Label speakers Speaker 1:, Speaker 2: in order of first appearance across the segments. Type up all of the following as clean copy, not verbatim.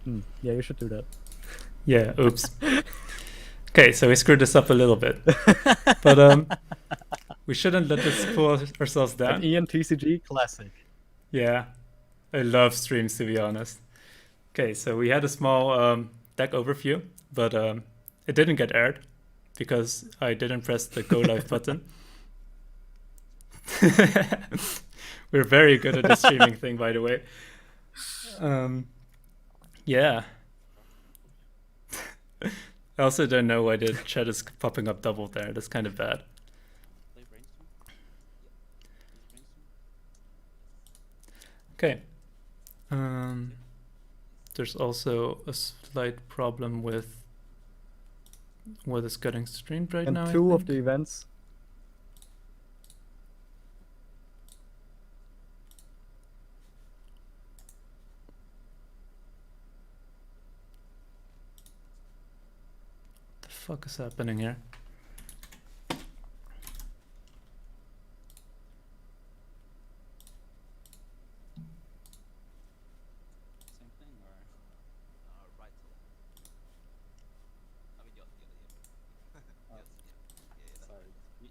Speaker 1: Yeah, you should do that.
Speaker 2: Yeah, oops. Okay, so we screwed this up a little bit. But we shouldn't let this pull ourselves
Speaker 1: An
Speaker 2: down.
Speaker 1: ENTCG classic.
Speaker 2: Yeah, I love streams, to be honest. Okay, so we had a small deck overview, but it didn't get aired because I didn't press the go live button. We're very good at the streaming thing, by the way. Yeah. I also don't know why the chat is popping up double there. That's kind of bad. Okay. There's also a slight problem with what is getting streamed right
Speaker 1: And
Speaker 2: now.
Speaker 1: two of the events.
Speaker 2: What the fuck is happening here?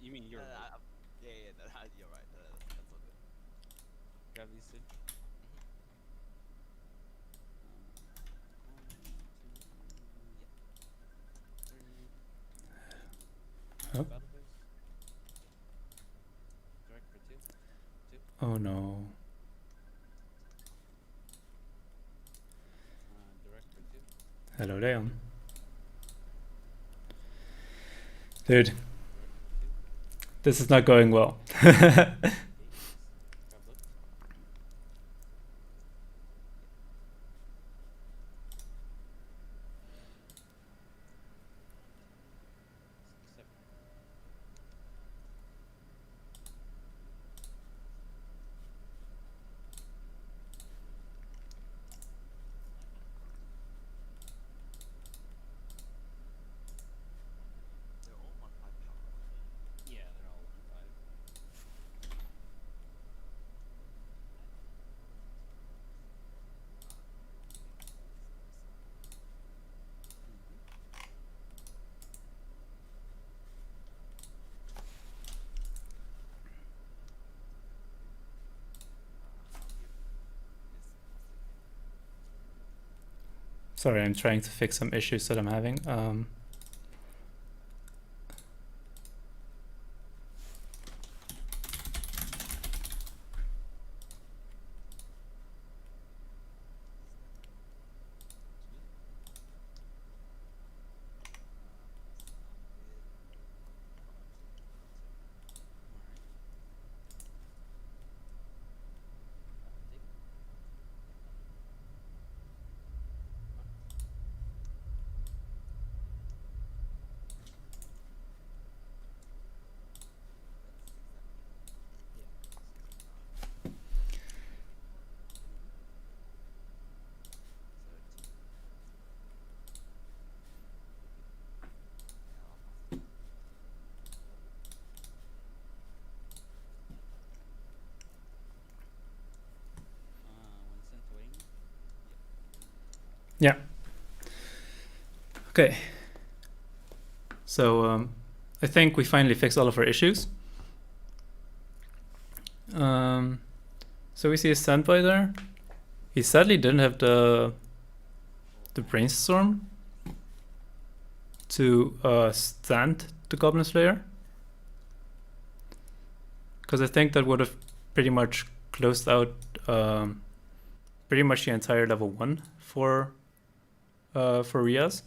Speaker 3: You mean you're right?
Speaker 4: Yeah, you're right. That's all good.
Speaker 3: Grab these two.
Speaker 2: Oh.
Speaker 3: Direct for two.
Speaker 2: Oh no.
Speaker 3: Direct for two.
Speaker 2: Hello, Leon. Dude, this is not going well.
Speaker 4: They're all 1-5 power.
Speaker 3: Yeah, they're all 1-5.
Speaker 2: Sorry, I'm trying to fix some issues that I'm having. Yeah. Okay. So I think we finally fixed all of our issues. So we see a standby there. He sadly didn't have the brainstorm to stand the Goblin Slayer, because I think that would have pretty much closed out pretty much the entire level 1 for Riaz.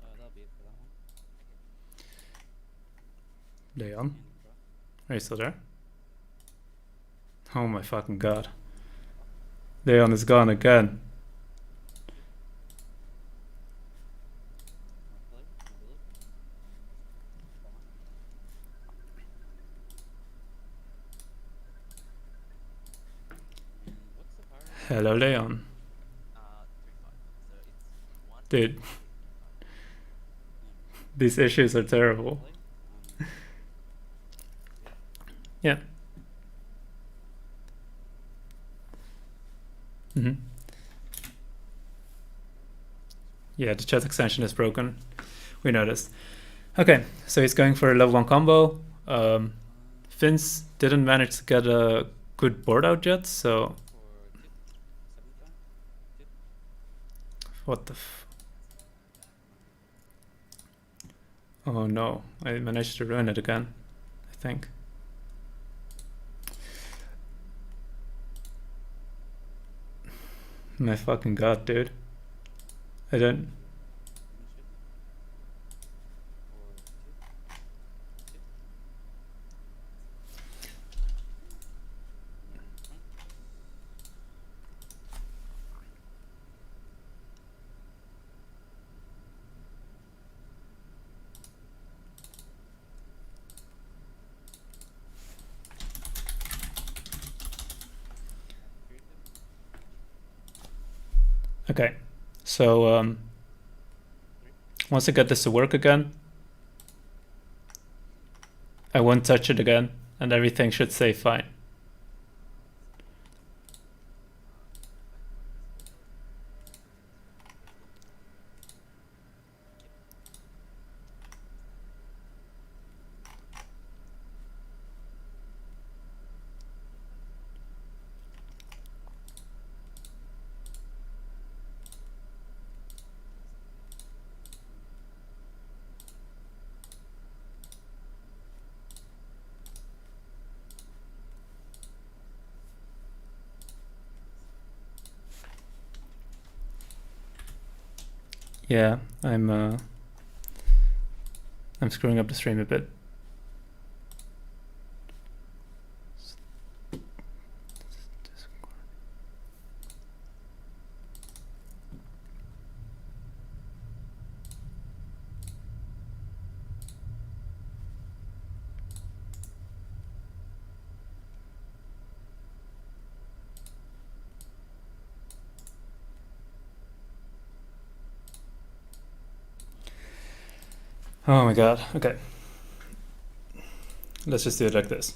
Speaker 3: That'll be it for that one.
Speaker 2: Leon, are you still there? Oh my fucking god. Leon is gone again. Hello, Leon. Dude. These issues are terrible.
Speaker 3: Play?
Speaker 2: Yeah. Mm-hmm. Yeah, the chat extension is broken. We noticed. Okay, so he's going for a level 1 combo. Vince didn't manage to get a good board out yet, so...
Speaker 3: For 75?
Speaker 2: What the f... Oh no, I managed to ruin it again, I think. My fucking god, dude. I don't... Okay, so once I get this to work again, I won't touch it again, and everything should stay fine. Yeah, I'm screwing up the stream a bit. Oh my god, okay. Let's just do it like this.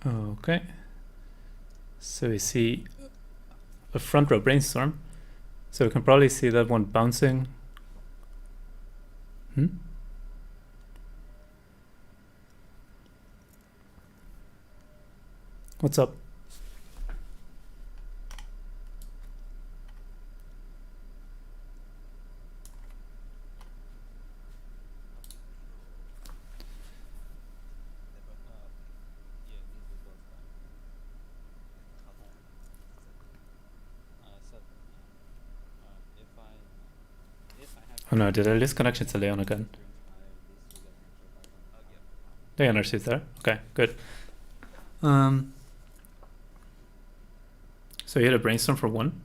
Speaker 2: Okay. So we see a front row brainstorm. So we can probably see that one bouncing. What's up?
Speaker 3: Yeah, these are both fine. So, if I have
Speaker 2: Oh no, did I lose connection to Leon again?
Speaker 3: green 5, these two get an extra 500.
Speaker 2: Leon, are you there? Okay, good. So you had a brainstorm for 1.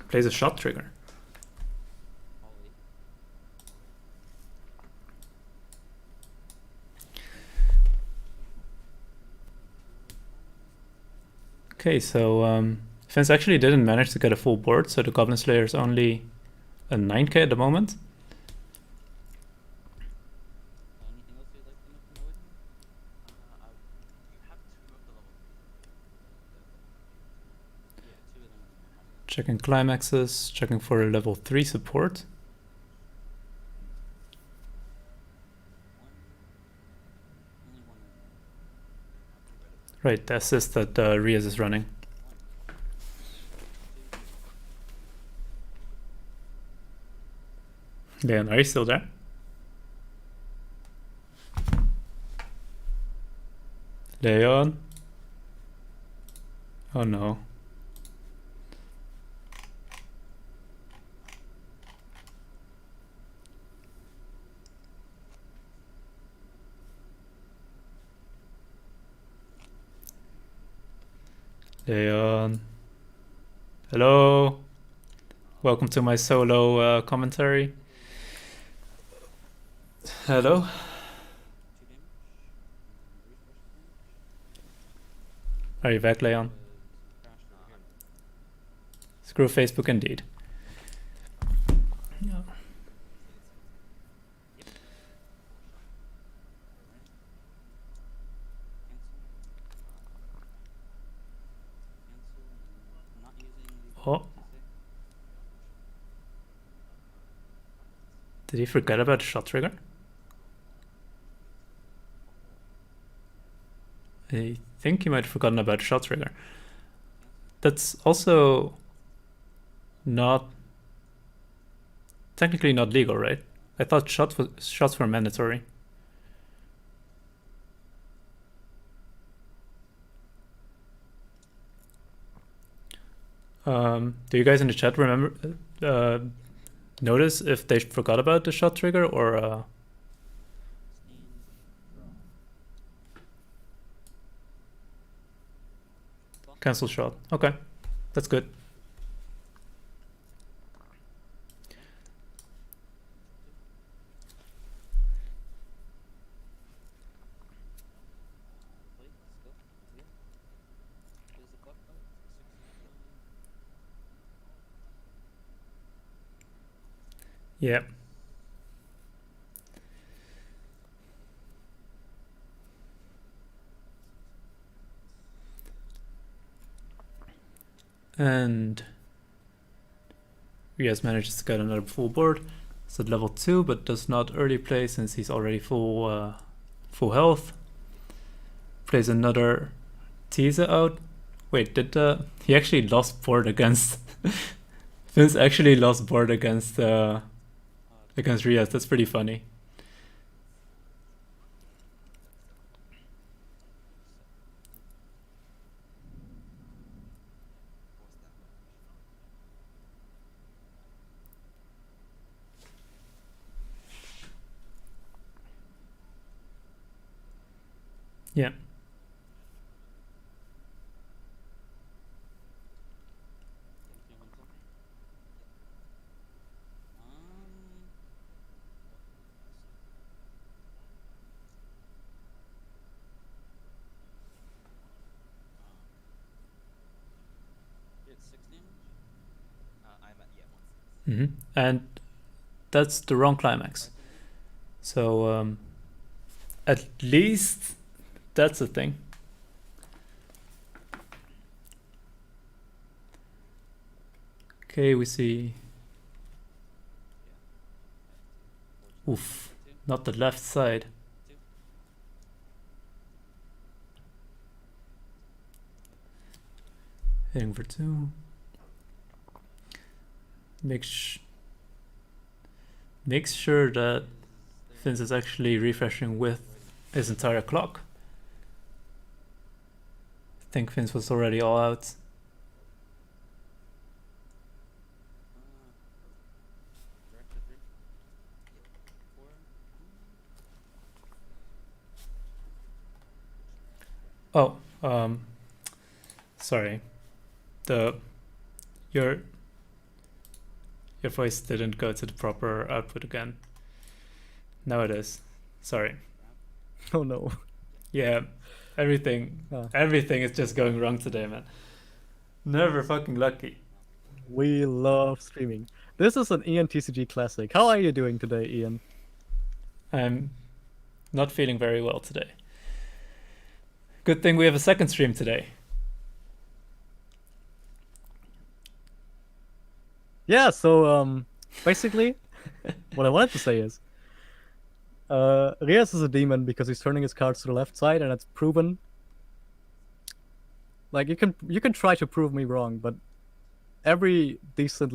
Speaker 2: Plays a shot trigger.
Speaker 3: Holy.
Speaker 2: Okay, so Vince actually didn't manage to get a full board, so the Goblin Slayer is only a 9k at the moment.
Speaker 3: Anything else you'd like to know here?
Speaker 4: You have 2 of the level 3.
Speaker 3: Yeah, 2 of them are normal.
Speaker 2: Checking climaxes, checking for a level 3 support.
Speaker 3: Only one
Speaker 2: Right, the assist that Riaz is running. Leon, are you still there? Leon? Oh no. Leon. Hello. Welcome to my solo commentary. Hello.
Speaker 3: 2 damage. Refresh.
Speaker 2: Are you back, Leon?
Speaker 3: Crashed over here.
Speaker 2: Screw Facebook indeed.
Speaker 3: Cancel. Not using the
Speaker 2: Oh, did he forget about the shot trigger? I think he might have forgotten about the shot trigger. That's also not technically not legal, right? I thought shots were mandatory. Do you guys in the chat remember notice if they forgot about the shot trigger or cancel shot? Okay, that's good. Yeah. And Riaz manages to get another full board. It's at level 2, but does not early play since he's already full health. Plays another teaser out. Wait, did he actually lost board against Vince actually lost board against Riaz? That's pretty funny. Yeah.
Speaker 3: It's 6 damage.
Speaker 4: I'm at 1.
Speaker 2: And that's the wrong climax. So at least that's a thing. Okay, we see. Oof, not the left side. Hitting for 2. Makes sure that Vince is actually refreshing with his entire clock. I think Vince was already all out. Oh, sorry. Your voice didn't go to the proper output again. Now it is. Sorry.
Speaker 1: Oh no.
Speaker 2: Yeah, everything is just going wrong today, man. Never fucking lucky.
Speaker 1: We love streaming. This is an Ian TCG classic. How are you doing today, Ian?
Speaker 2: I'm not feeling very well today. Good thing we have a second stream today.
Speaker 1: Yeah, so basically what I wanted to say is Riaz is a demon because he's turning his cards to the left side, and it's proven. Like you can try to prove me wrong, but every decent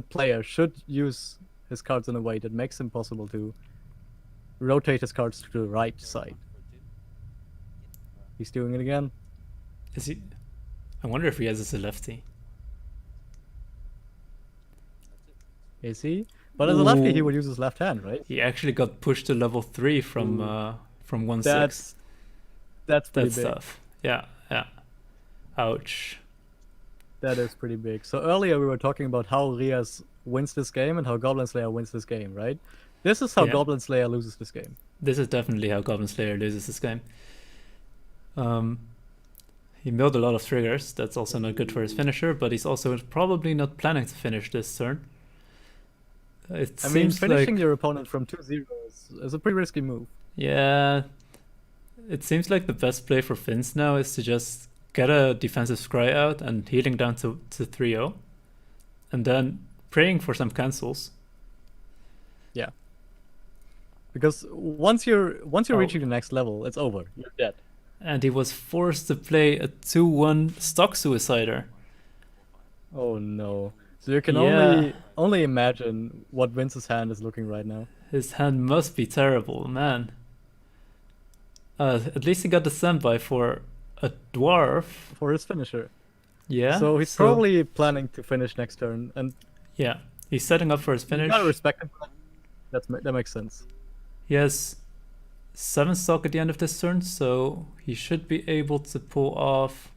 Speaker 1: player should use his cards in a way that makes him possible to rotate his cards to the right side. He's doing it again.
Speaker 2: Is he? I wonder if Riaz is a lefty.
Speaker 1: Is he? But as a lefty, he would use his left hand, right?
Speaker 2: He actually got pushed to level 3 from 1/6.
Speaker 1: That's pretty big.
Speaker 2: Stuff. Yeah. Ouch.
Speaker 1: That is pretty big. So earlier we were talking about how Riaz wins this game and how Goblin Slayer wins this game, right? This is how
Speaker 2: Yeah.
Speaker 1: Goblin Slayer loses this game.
Speaker 2: This is definitely how Goblin Slayer loses this game. He milled a lot of triggers. That's also not good for his finisher, but he's also probably not planning to finish this turn. It
Speaker 1: I mean,
Speaker 2: seems
Speaker 1: finishing
Speaker 2: like,
Speaker 1: your opponent from 2-0 is a pretty risky move.
Speaker 2: yeah, it seems like the best play for Finns now is to just get a defensive scry out and healing down to 3-0, and then praying for some cancels.
Speaker 1: Because once you're
Speaker 2: Oh.
Speaker 1: reaching the next level, it's over. You're dead.
Speaker 2: And he was forced to play a 2-1 stock suicider.
Speaker 1: Oh no. So you can
Speaker 2: Yeah.
Speaker 1: only imagine what Vince's hand is looking right now.
Speaker 2: His hand must be terrible, man. At least he got the standby for a dwarf.
Speaker 1: For his finisher.
Speaker 2: Yeah.
Speaker 1: So he's probably planning to finish next turn, and
Speaker 2: Yeah, he's setting up for his
Speaker 1: you
Speaker 2: finish.
Speaker 1: gotta respect him for that. That makes sense.
Speaker 2: He has 7 stock at the end of this turn, so he should be able to pull off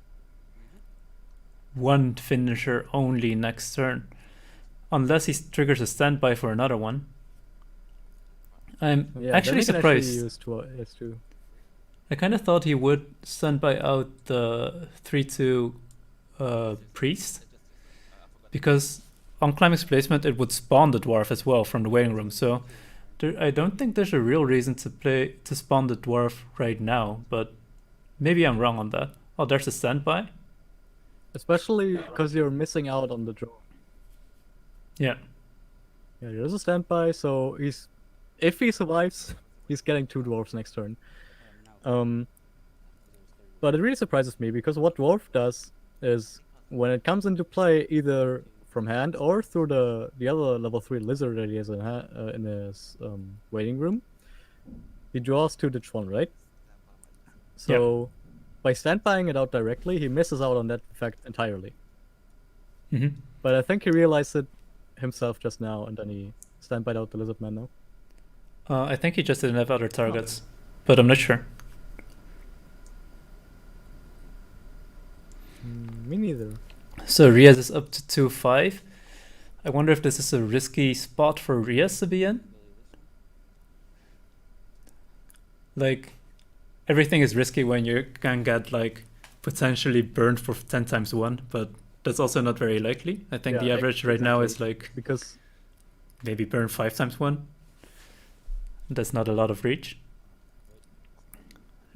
Speaker 2: one finisher only next turn. Unless he triggers a standby for another one. I'm
Speaker 1: Yeah,
Speaker 2: actually
Speaker 1: then he can
Speaker 2: surprised.
Speaker 1: use two.
Speaker 2: I kind of thought he would standby out the 3-2 priest. Because on Climax Placement it would spawn the dwarf as well from the waiting room, so I don't think there's a real reason to spawn the dwarf right now, but maybe I'm wrong on that. Oh, there's a standby?
Speaker 1: Especially because you're missing out on the draw.
Speaker 2: Yeah.
Speaker 1: Yeah, there's a standby, so if he survives, he's getting 2 dwarves next turn. But it really surprises me because what dwarf does is when it comes into play, either from hand or through the other level 3 lizard that he has in his waiting room, he draws 2 Ditch 1, right? So by standbying it out directly, he misses out on that effect entirely.
Speaker 2: Mm-hmm.
Speaker 1: But I think he realized it himself just now, and then he standbyed out the lizard man now.
Speaker 2: I think he just didn't have other targets, but I'm not sure.
Speaker 1: Me neither.
Speaker 2: So Riaz is up to 2-5. I wonder if this is a risky spot for Riaz to be in. Like, everything is risky when you can get like potentially burned for 10 times 1, but that's also not very likely. I think
Speaker 1: Yeah,
Speaker 2: the average right now is
Speaker 1: exactly.
Speaker 2: like
Speaker 1: Because
Speaker 2: maybe burn 5 times 1. That's not a lot of reach.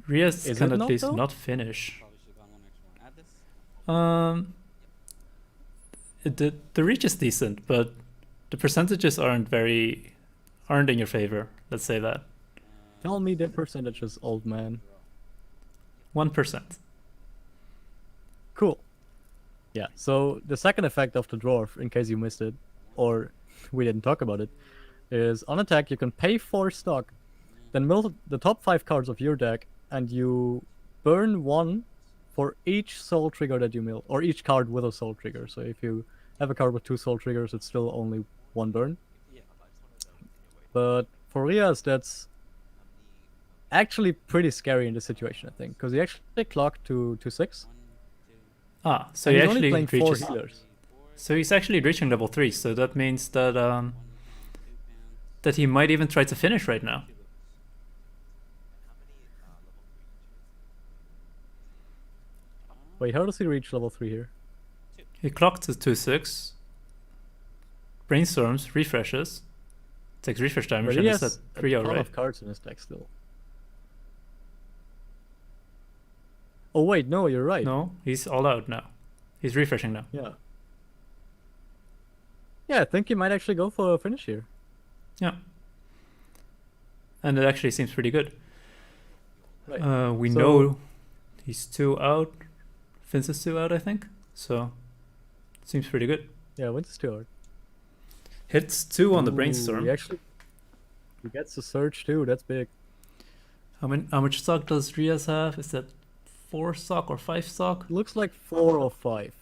Speaker 2: Riaz
Speaker 1: Is
Speaker 2: can
Speaker 1: it
Speaker 2: at
Speaker 1: not,
Speaker 2: least
Speaker 1: though?
Speaker 2: not finish.
Speaker 3: Probably should have gone one extra one. Add this.
Speaker 2: The reach is decent, but the percentages aren't in your favor. Let's say that
Speaker 1: tell me the percentages, old man.
Speaker 2: 1%.
Speaker 1: Cool. Yeah, so the second effect of the dwarf, in case you missed it, or we didn't talk about it, is on attack you can pay 4 stock, then mill the top 5 cards of your deck, and you burn 1 for each soul trigger that you mill, or each card with a soul trigger. So if you have a card with 2 soul triggers, it's still only 1 burn. But for Riaz, that's actually pretty scary in this situation, I think, because he actually clocked to 6.
Speaker 3: 1, 2,
Speaker 2: Ah, so
Speaker 1: and
Speaker 2: he
Speaker 1: he's only
Speaker 2: actually
Speaker 1: playing 4
Speaker 2: reaches.
Speaker 1: healers.
Speaker 2: So he's actually reaching level 3. So that means that
Speaker 3: 1 pound, 2
Speaker 2: that he might even try to finish right now.
Speaker 1: Wait, how does he reach level 3 here?
Speaker 2: He clocked to 2-6. Brainstorms, refreshes, takes refresh damage,
Speaker 1: But
Speaker 2: and
Speaker 1: he
Speaker 2: is
Speaker 1: has
Speaker 2: at
Speaker 1: a
Speaker 2: 3-0,
Speaker 1: ton
Speaker 2: right?
Speaker 1: of cards in his deck still. Oh wait, no, you're right.
Speaker 2: No, he's all out now. He's refreshing now.
Speaker 1: Yeah. Yeah, I think he might actually go for a finish here.
Speaker 2: Yeah. And it actually seems pretty good.
Speaker 1: Right.
Speaker 2: We
Speaker 1: So-
Speaker 2: know he's 2 out. Vince is 2 out, I think. So, seems pretty good.
Speaker 1: Yeah, wins is too hard.
Speaker 2: Hits 2 on the
Speaker 1: Ooh,
Speaker 2: brainstorm.
Speaker 1: He gets the surge too. That's big.
Speaker 2: How much stock does Riaz have? Is that 4 stock or 5 stock?
Speaker 1: Looks like 4 or 5.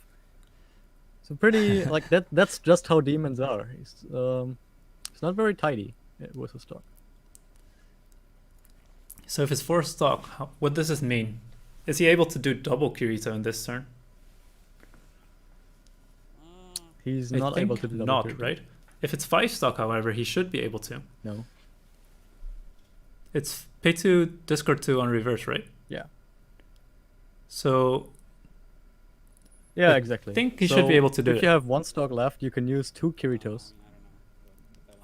Speaker 1: So pretty like that. That's just how demons are. He's not very tidy with his stock.
Speaker 2: So if it's 4 stock, what does this mean? Is he able to do double Kirito in this turn?
Speaker 1: He's
Speaker 2: I
Speaker 1: not
Speaker 2: think
Speaker 1: able to do double
Speaker 2: not,
Speaker 1: Kirito.
Speaker 2: right? If it's 5 stock, however, he should be able to.
Speaker 1: No.
Speaker 2: It's pay 2, discard 2 on reverse, right?
Speaker 1: Yeah.
Speaker 2: So
Speaker 1: Yeah,
Speaker 2: I
Speaker 1: exactly.
Speaker 2: think he should be able to do
Speaker 1: if
Speaker 2: it.
Speaker 1: you have 1 stock left, you can use 2 Kiritos.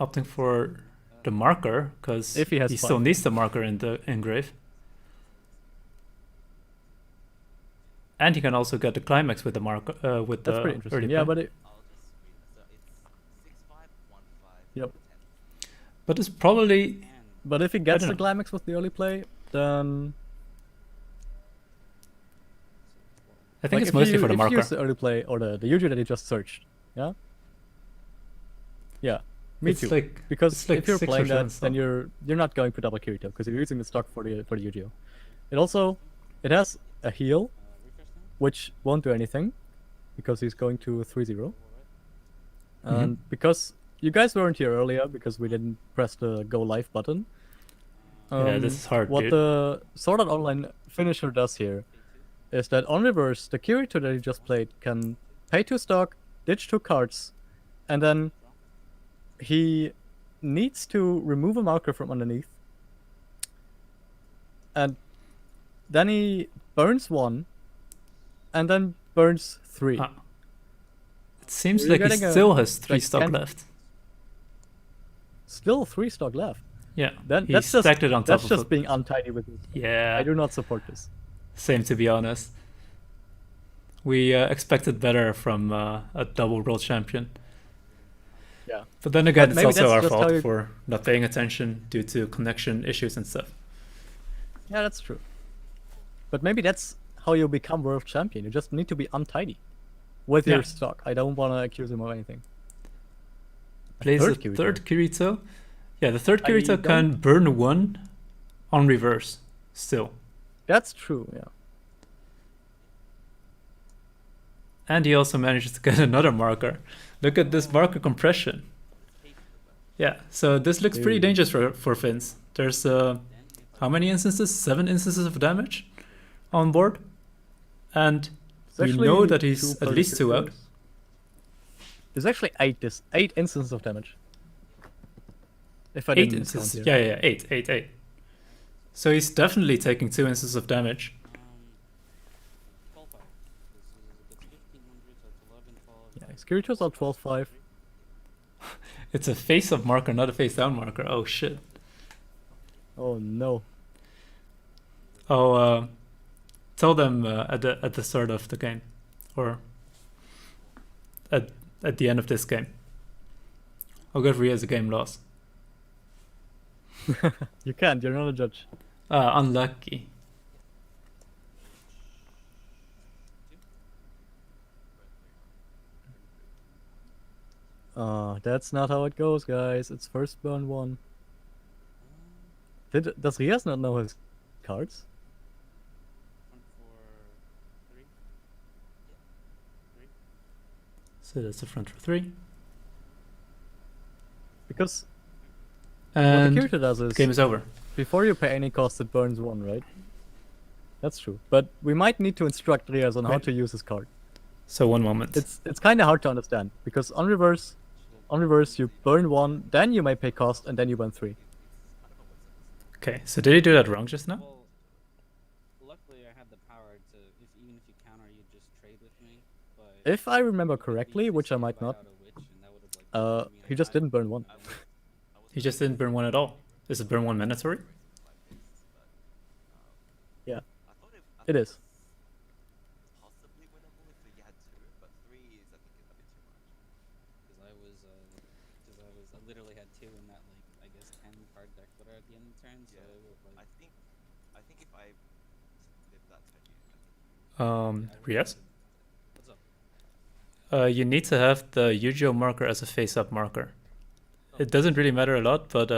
Speaker 2: Opting for the marker, because
Speaker 1: If he has
Speaker 2: still
Speaker 1: 5.
Speaker 2: needs the marker in the engrave. And he can also get the climax with the marker, with
Speaker 1: That's
Speaker 2: the
Speaker 1: pretty interesting.
Speaker 2: early
Speaker 1: Yeah,
Speaker 2: play.
Speaker 1: but it,
Speaker 4: I'll just read it. So it's 6-5, 1-5,
Speaker 1: Yep.
Speaker 4: 10.
Speaker 2: But it's probably...
Speaker 1: but if he gets
Speaker 2: don't
Speaker 1: the
Speaker 2: know.
Speaker 1: climax with the early play, then
Speaker 2: I think
Speaker 1: like,
Speaker 2: it's
Speaker 1: if
Speaker 2: mostly
Speaker 1: you,
Speaker 2: for the
Speaker 1: if you
Speaker 2: marker.
Speaker 1: use the early play or the Yuji that you just searched, yeah, yeah, me
Speaker 2: It's
Speaker 1: too.
Speaker 2: like
Speaker 1: Because
Speaker 2: it's like
Speaker 1: if you're
Speaker 2: 6 or
Speaker 1: playing
Speaker 2: 7
Speaker 1: that,
Speaker 2: stock.
Speaker 1: then you're not going for double Kirito because you're using the stock for the Yu-Gi-Oh. It also has a heal, which won't do anything because he's going to 3-0. And because you guys weren't here earlier because we didn't press the go live button.
Speaker 2: Yeah, this is hard,
Speaker 1: What
Speaker 2: dude.
Speaker 1: the Sword Art Online finisher does here is that on reverse, the Kirito that he just played can pay 2 stock, ditch 2 cards, and then he needs to remove a marker from underneath. And then he burns 1, and then burns 3.
Speaker 2: Ah. It seems
Speaker 1: You're
Speaker 2: like he
Speaker 1: getting a-
Speaker 2: still has 3
Speaker 1: like,
Speaker 2: stock
Speaker 1: can't-
Speaker 2: left.
Speaker 1: Still 3 stock left.
Speaker 2: Yeah,
Speaker 1: Then
Speaker 2: he
Speaker 1: that's just
Speaker 2: stacked it on top
Speaker 1: that's
Speaker 2: of
Speaker 1: just
Speaker 2: it.
Speaker 1: being untidy with this.
Speaker 2: Yeah,
Speaker 1: I do not support this.
Speaker 2: same to be honest. We expected better from a double world champion.
Speaker 1: Yeah.
Speaker 2: But then again,
Speaker 1: But
Speaker 2: it's
Speaker 1: maybe
Speaker 2: also
Speaker 1: that's
Speaker 2: our
Speaker 1: just how
Speaker 2: fault
Speaker 1: you-
Speaker 2: for not paying attention due to connection issues and stuff.
Speaker 1: Yeah, that's true. But maybe that's how you become world champion. You just need to be untidy with
Speaker 2: Yeah.
Speaker 1: your stock. I don't want to accuse him of anything.
Speaker 2: Plays
Speaker 1: third
Speaker 2: a
Speaker 1: Kirito.
Speaker 2: third Kirito. Yeah, the third
Speaker 1: I
Speaker 2: Kirito can
Speaker 1: don't-
Speaker 2: burn 1 on reverse still.
Speaker 1: That's true, yeah.
Speaker 2: And he also manages to get another marker. Look at this marker compression. Yeah, so this looks pretty
Speaker 1: Dude.
Speaker 2: dangerous for Finns. There's how many instances? 7 instances of damage on board. And
Speaker 1: It's
Speaker 2: we
Speaker 1: actually
Speaker 2: know that he's
Speaker 1: 2
Speaker 2: at least 2 out.
Speaker 1: Kiritos. There's actually 8 instances of damage. If I
Speaker 2: 8
Speaker 1: didn't count
Speaker 2: instances.
Speaker 1: here.
Speaker 2: Yeah, 8. So he's definitely taking 2 instances of damage.
Speaker 3: 12 5. This is 1500, so it's 11, 12.
Speaker 1: Yeah, his Kiritos are 12-5.
Speaker 2: It's a face-up marker, not a face-down marker. Oh shit.
Speaker 1: Oh no.
Speaker 2: Oh, tell them at the start of the game, or at the end of this game. I'll give Riaz a game loss.
Speaker 1: You can't, you're not a judge.
Speaker 2: Unlucky.
Speaker 1: That's not how it goes, guys. It's first burn 1. Does Riaz not know his cards?
Speaker 3: Front for 3. 3.
Speaker 2: So that's the front for 3.
Speaker 1: Because
Speaker 2: And
Speaker 1: what the Kirito does is,
Speaker 2: the game is over.
Speaker 1: before you pay any cost, it burns 1, right? That's true. But we might need to instruct Riaz on how
Speaker 2: Right.
Speaker 1: to use his card.
Speaker 2: So 1 moment.
Speaker 1: It's kind of hard to understand, because on reverse you burn 1, then you may pay cost, and then you burn 3.
Speaker 2: Okay, so did he do that wrong just now?
Speaker 3: Well, luckily I had the power to, even if you counter, you just trade with me. But
Speaker 1: If I remember correctly, which I might not, he just didn't burn 1.
Speaker 2: He just didn't burn 1 at all. Is it burn 1 mandatory?
Speaker 1: Yeah,
Speaker 4: I thought
Speaker 1: it is.
Speaker 4: possibly winnable if you had 2, but 3 is I think a bit too much.
Speaker 3: Because I literally had 2 in that, like, I guess 10 card deck footer at the end of the turn, so
Speaker 4: Yeah.
Speaker 3: it was like,
Speaker 4: I think if I lived that turn, I think
Speaker 2: Riaz?
Speaker 3: what's up?
Speaker 2: You need to have the Yu-Gi-Oh marker as a face-up marker. It doesn't really matter a lot, but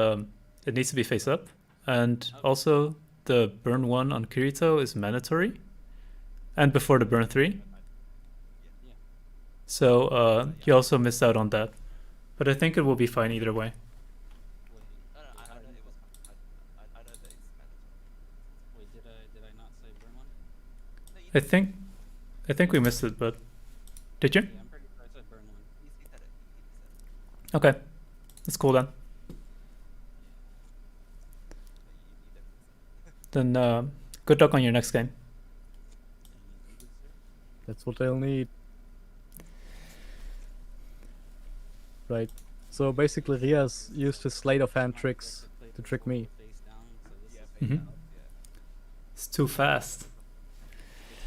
Speaker 2: it needs to be face-up. And also, the burn 1 on Kirito is mandatory. And before the burn 3.
Speaker 3: Yeah.
Speaker 2: So you also missed out on that. But I think it will be fine either way.
Speaker 3: Wait,
Speaker 4: no, I know it was. I know that it's mandatory.
Speaker 3: wait, did I not say burn 1?
Speaker 4: No, you
Speaker 2: I think we missed it, but did you?
Speaker 3: Yeah, I'm pretty sure I said burn 1.
Speaker 4: You
Speaker 2: Okay, that's cool then. Then good luck on your next game.
Speaker 1: That's what they'll need. Right. So basically, Riaz used his sleight of hand tricks to trick me.
Speaker 3: Face down, so this is
Speaker 2: Mhm. It's too fast.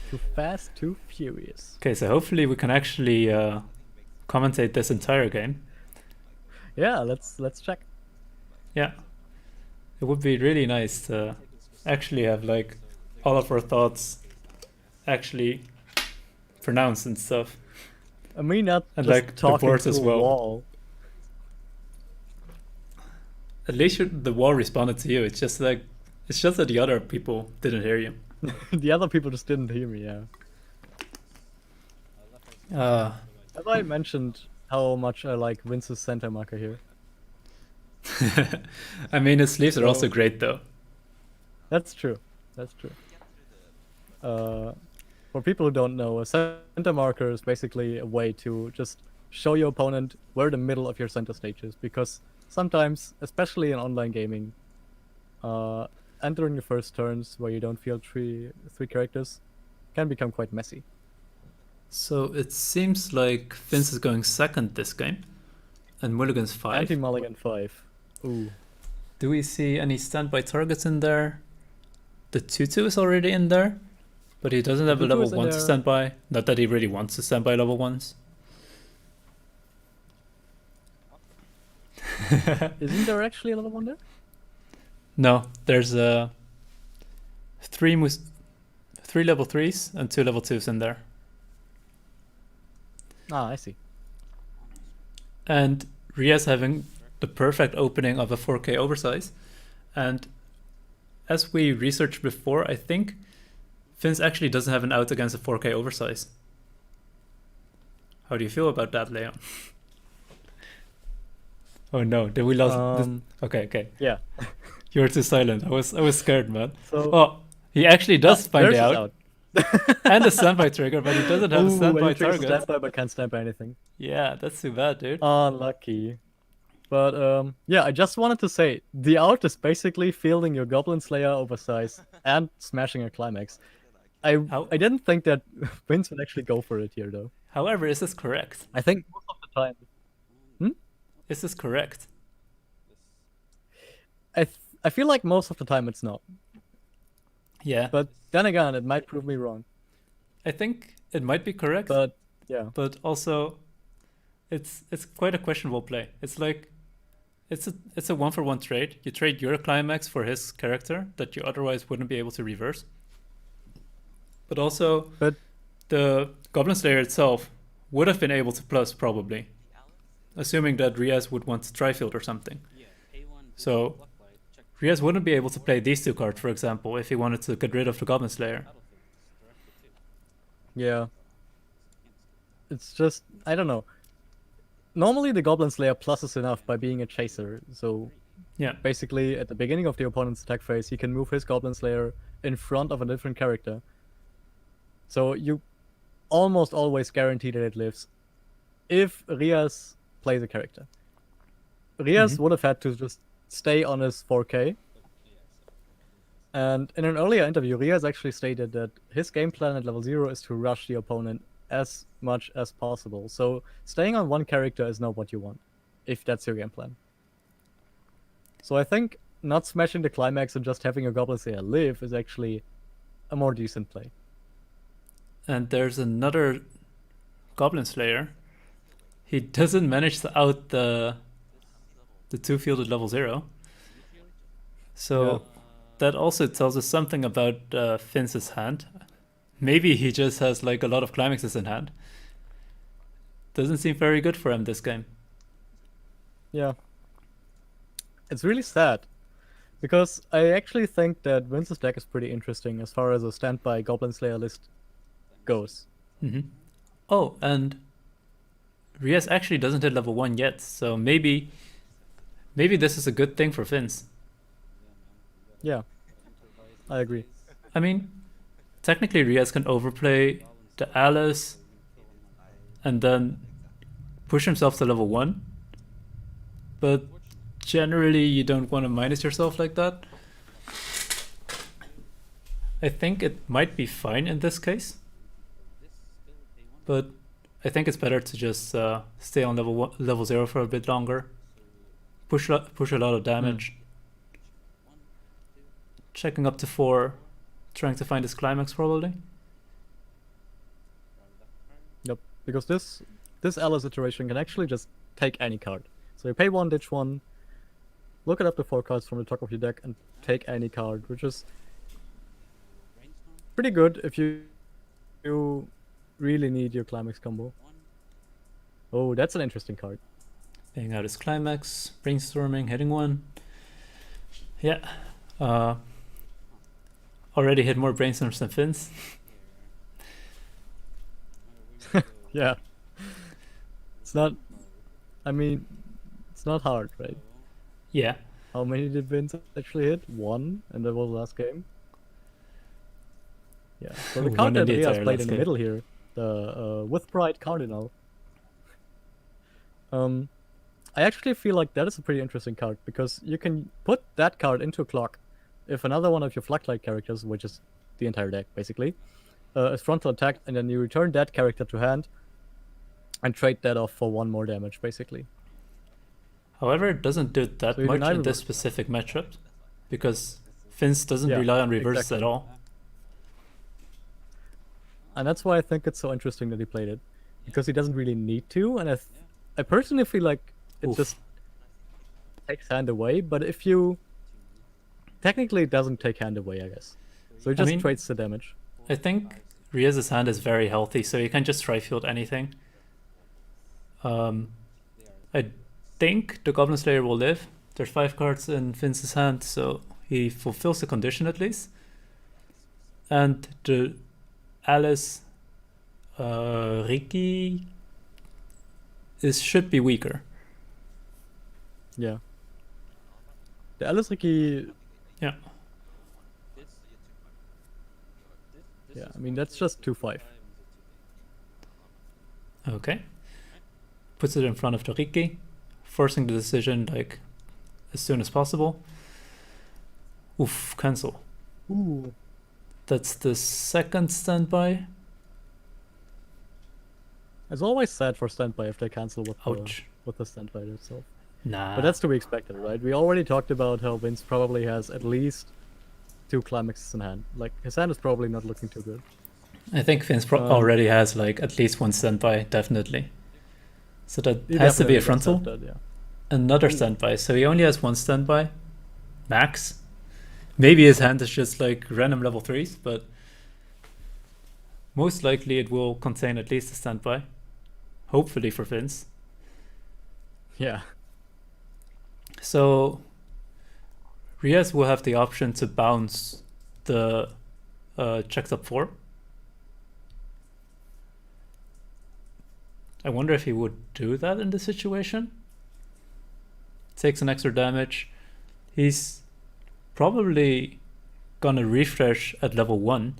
Speaker 1: Too fast, too furious.
Speaker 2: Okay, so hopefully we can actually commentate this entire game.
Speaker 1: Yeah, let's check.
Speaker 2: Yeah, it would be really nice to actually have like all of our thoughts actually pronounced and stuff.
Speaker 1: I mean, not
Speaker 2: And,
Speaker 1: just
Speaker 2: like, the
Speaker 1: talking
Speaker 2: boards
Speaker 1: to
Speaker 2: as
Speaker 1: a
Speaker 2: well.
Speaker 1: wall.
Speaker 2: At least the wall responded to you. It's just that the other people didn't hear you.
Speaker 1: The other people just didn't hear me. Yeah. Have I mentioned how much I like Vince's center marker here?
Speaker 2: I mean, his sleeves are also
Speaker 1: So-
Speaker 2: great though.
Speaker 1: That's true. That's true. For people who don't know, a center marker is basically a way to just show your opponent where the middle of your center stage is, because sometimes, especially in online gaming, entering the first turns where you don't field three characters can become quite messy.
Speaker 2: So it seems like Vince is going second this game, and Mulligan's 5.
Speaker 1: Anti-mulligan 5. Ooh.
Speaker 2: Do we see any standby targets in there? The 2-2 is already in there, but he doesn't have a
Speaker 1: 2-2
Speaker 2: level
Speaker 1: is in
Speaker 2: 1 to
Speaker 1: there.
Speaker 2: stand by. Not that he really wants to stand by level 1s.
Speaker 1: Isn't there actually another one there?
Speaker 2: No, there's three level 3s and 2 level 2s in there.
Speaker 1: Ah, I see.
Speaker 2: And Riaz having the perfect opening of a 4K oversize. And as we researched before, I think Vince actually doesn't have an out against a 4K oversize. How do you feel about that, Leon? Oh no, did we lose? Okay.
Speaker 1: Yeah.
Speaker 2: You were too silent. I was scared, man.
Speaker 1: So
Speaker 2: Oh, he actually does find
Speaker 1: there's
Speaker 2: the
Speaker 1: his
Speaker 2: out and a standby trigger, but he doesn't have a
Speaker 1: Ooh,
Speaker 2: standby
Speaker 1: and he triggers
Speaker 2: target.
Speaker 1: standby but can't stand by anything.
Speaker 2: Yeah, that's too bad, dude.
Speaker 1: Unlucky. But yeah, I just wanted to say the out is basically fielding your Goblin Slayer oversize and smashing a climax. I didn't think that Vince would actually go for it here though.
Speaker 2: However, is this correct?
Speaker 1: I think most of the time.
Speaker 2: Is this correct?
Speaker 1: I feel like most of the time it's not.
Speaker 2: Yeah,
Speaker 1: But then again, it might prove me wrong.
Speaker 2: I think it might be correct,
Speaker 1: But yeah.
Speaker 2: but also it's quite a questionable play. It's like it's a 1-for-1 trade. You trade your climax for his character that you otherwise wouldn't be able to reverse. But also
Speaker 1: But
Speaker 2: the Goblin Slayer itself would have been able to plus probably, assuming that Riaz would want to tri-field or something.
Speaker 3: Yeah, A1.
Speaker 2: So
Speaker 3: Black light, check
Speaker 2: Riaz wouldn't be able to play these two cards, for example, if he wanted to get rid of the Goblin Slayer.
Speaker 3: battlefield. Directly too.
Speaker 1: yeah. It's just I don't know. Normally the Goblin Slayer pluses enough by being a chaser, so
Speaker 2: Yeah,
Speaker 1: basically at the beginning of the opponent's attack phase he can move his Goblin Slayer in front of a different character. So you almost always guarantee that it lives if Riaz plays a character. Riaz would have had to just stay on his 4K. And in an earlier interview, Riaz actually stated that his game plan at level 0 is to rush the opponent as much as possible. So staying on one character is not what you want, if that's your game plan. So I think not smashing the climax and just having a Goblin Slayer live is actually a more decent play.
Speaker 2: and there's another Goblin Slayer. He doesn't manage to out the 2-fielded level 0. So that also tells us something about Vince's hand. Maybe he just has like a lot of climaxes in hand. Doesn't seem very good for him this game.
Speaker 1: Yeah. It's really sad. Because I actually think that Vince's deck is pretty interesting as far as a standby Goblin Slayer list goes.
Speaker 2: Oh, and Riaz actually doesn't hit level 1 yet, so maybe this is a good thing for Vince.
Speaker 1: Yeah, I agree.
Speaker 2: I mean, technically Riaz can overplay the Alice and then push himself to level 1 but generally you don't want to minus yourself like that. I think it might be fine in this case, but I think it's better to just stay on level 0 for a bit longer. Push a lot of damage. Checking up to 4, trying to find his climax probably.
Speaker 1: Yep, because this Alice iteration can actually just take any card. So you pay 1, ditch 1, look it up the 4 cards from the top of your deck and take any card, which is pretty good if you really need your climax combo. Oh, that's an interesting card.
Speaker 2: Paying out his climax, brainstorming, hitting 1. Yeah. Already hit more brainstorms than Fins.
Speaker 1: Yeah. It's not, I mean, it's not hard, right?
Speaker 2: Yeah.
Speaker 1: How many did Vince actually hit? 1, and that was the last game. Yeah, so the
Speaker 2: One
Speaker 1: card
Speaker 2: in
Speaker 1: that
Speaker 2: the
Speaker 1: Riaz
Speaker 2: entire
Speaker 1: played
Speaker 2: last
Speaker 1: in the
Speaker 2: game.
Speaker 1: middle here, the With Pride Cardinal. I actually feel like that is a pretty interesting card, because you can put that card into a clock if another one of your Fluctlight characters, which is the entire deck basically, is frontal attacked, and then you return that character to hand and trade that off for 1 more damage basically.
Speaker 2: However, it doesn't do that
Speaker 1: So you
Speaker 2: much
Speaker 1: deny
Speaker 2: in this
Speaker 1: reverse.
Speaker 2: specific matchup, because Fins doesn't
Speaker 1: Yeah,
Speaker 2: rely on reverses
Speaker 1: exactly.
Speaker 2: at all.
Speaker 1: And that's why I think it's so interesting that he played it, because he doesn't really need to, and I personally feel like it
Speaker 2: Oof.
Speaker 1: just takes hand away, but if you... Technically it doesn't take hand away, I guess. So it just
Speaker 2: mean-
Speaker 1: trades the damage.
Speaker 2: I think Riaz's hand is very healthy, so you can just tri-field anything. I think the Goblin Slayer will live. There's 5 cards in Vince's hand, so he fulfills the condition at least. And the Alice Ricky should be weaker.
Speaker 1: Yeah. The Alice Ricky...
Speaker 2: Yeah.
Speaker 1: Yeah, I mean, that's just 2-5.
Speaker 2: Okay. Puts it in front of the Ricky, forcing the decision like as soon as possible. Oof, cancel.
Speaker 1: Ooh.
Speaker 2: That's the second standby.
Speaker 1: It's always sad for standby if they cancel
Speaker 2: Ouch.
Speaker 1: with the standby itself.
Speaker 2: Nah.
Speaker 1: But that's to be expected, right? We already talked about how Vince probably has at least 2 climaxes in hand. Like, his hand is probably not looking too good.
Speaker 2: I think Vince already has like at least 1 standby, definitely. So that
Speaker 1: He
Speaker 2: has to be a
Speaker 1: definitely does
Speaker 2: frontal.
Speaker 1: have that, yeah.
Speaker 2: Another standby. So he only has 1 standby, max. Maybe his hand is just like random level 3s, but most likely it will contain at least a standby. Hopefully for Vince.
Speaker 1: Yeah.
Speaker 2: So Riaz will have the option to bounce the checked up 4. I wonder if he would do that in this situation. Takes an extra damage. He's probably gonna refresh at level 1.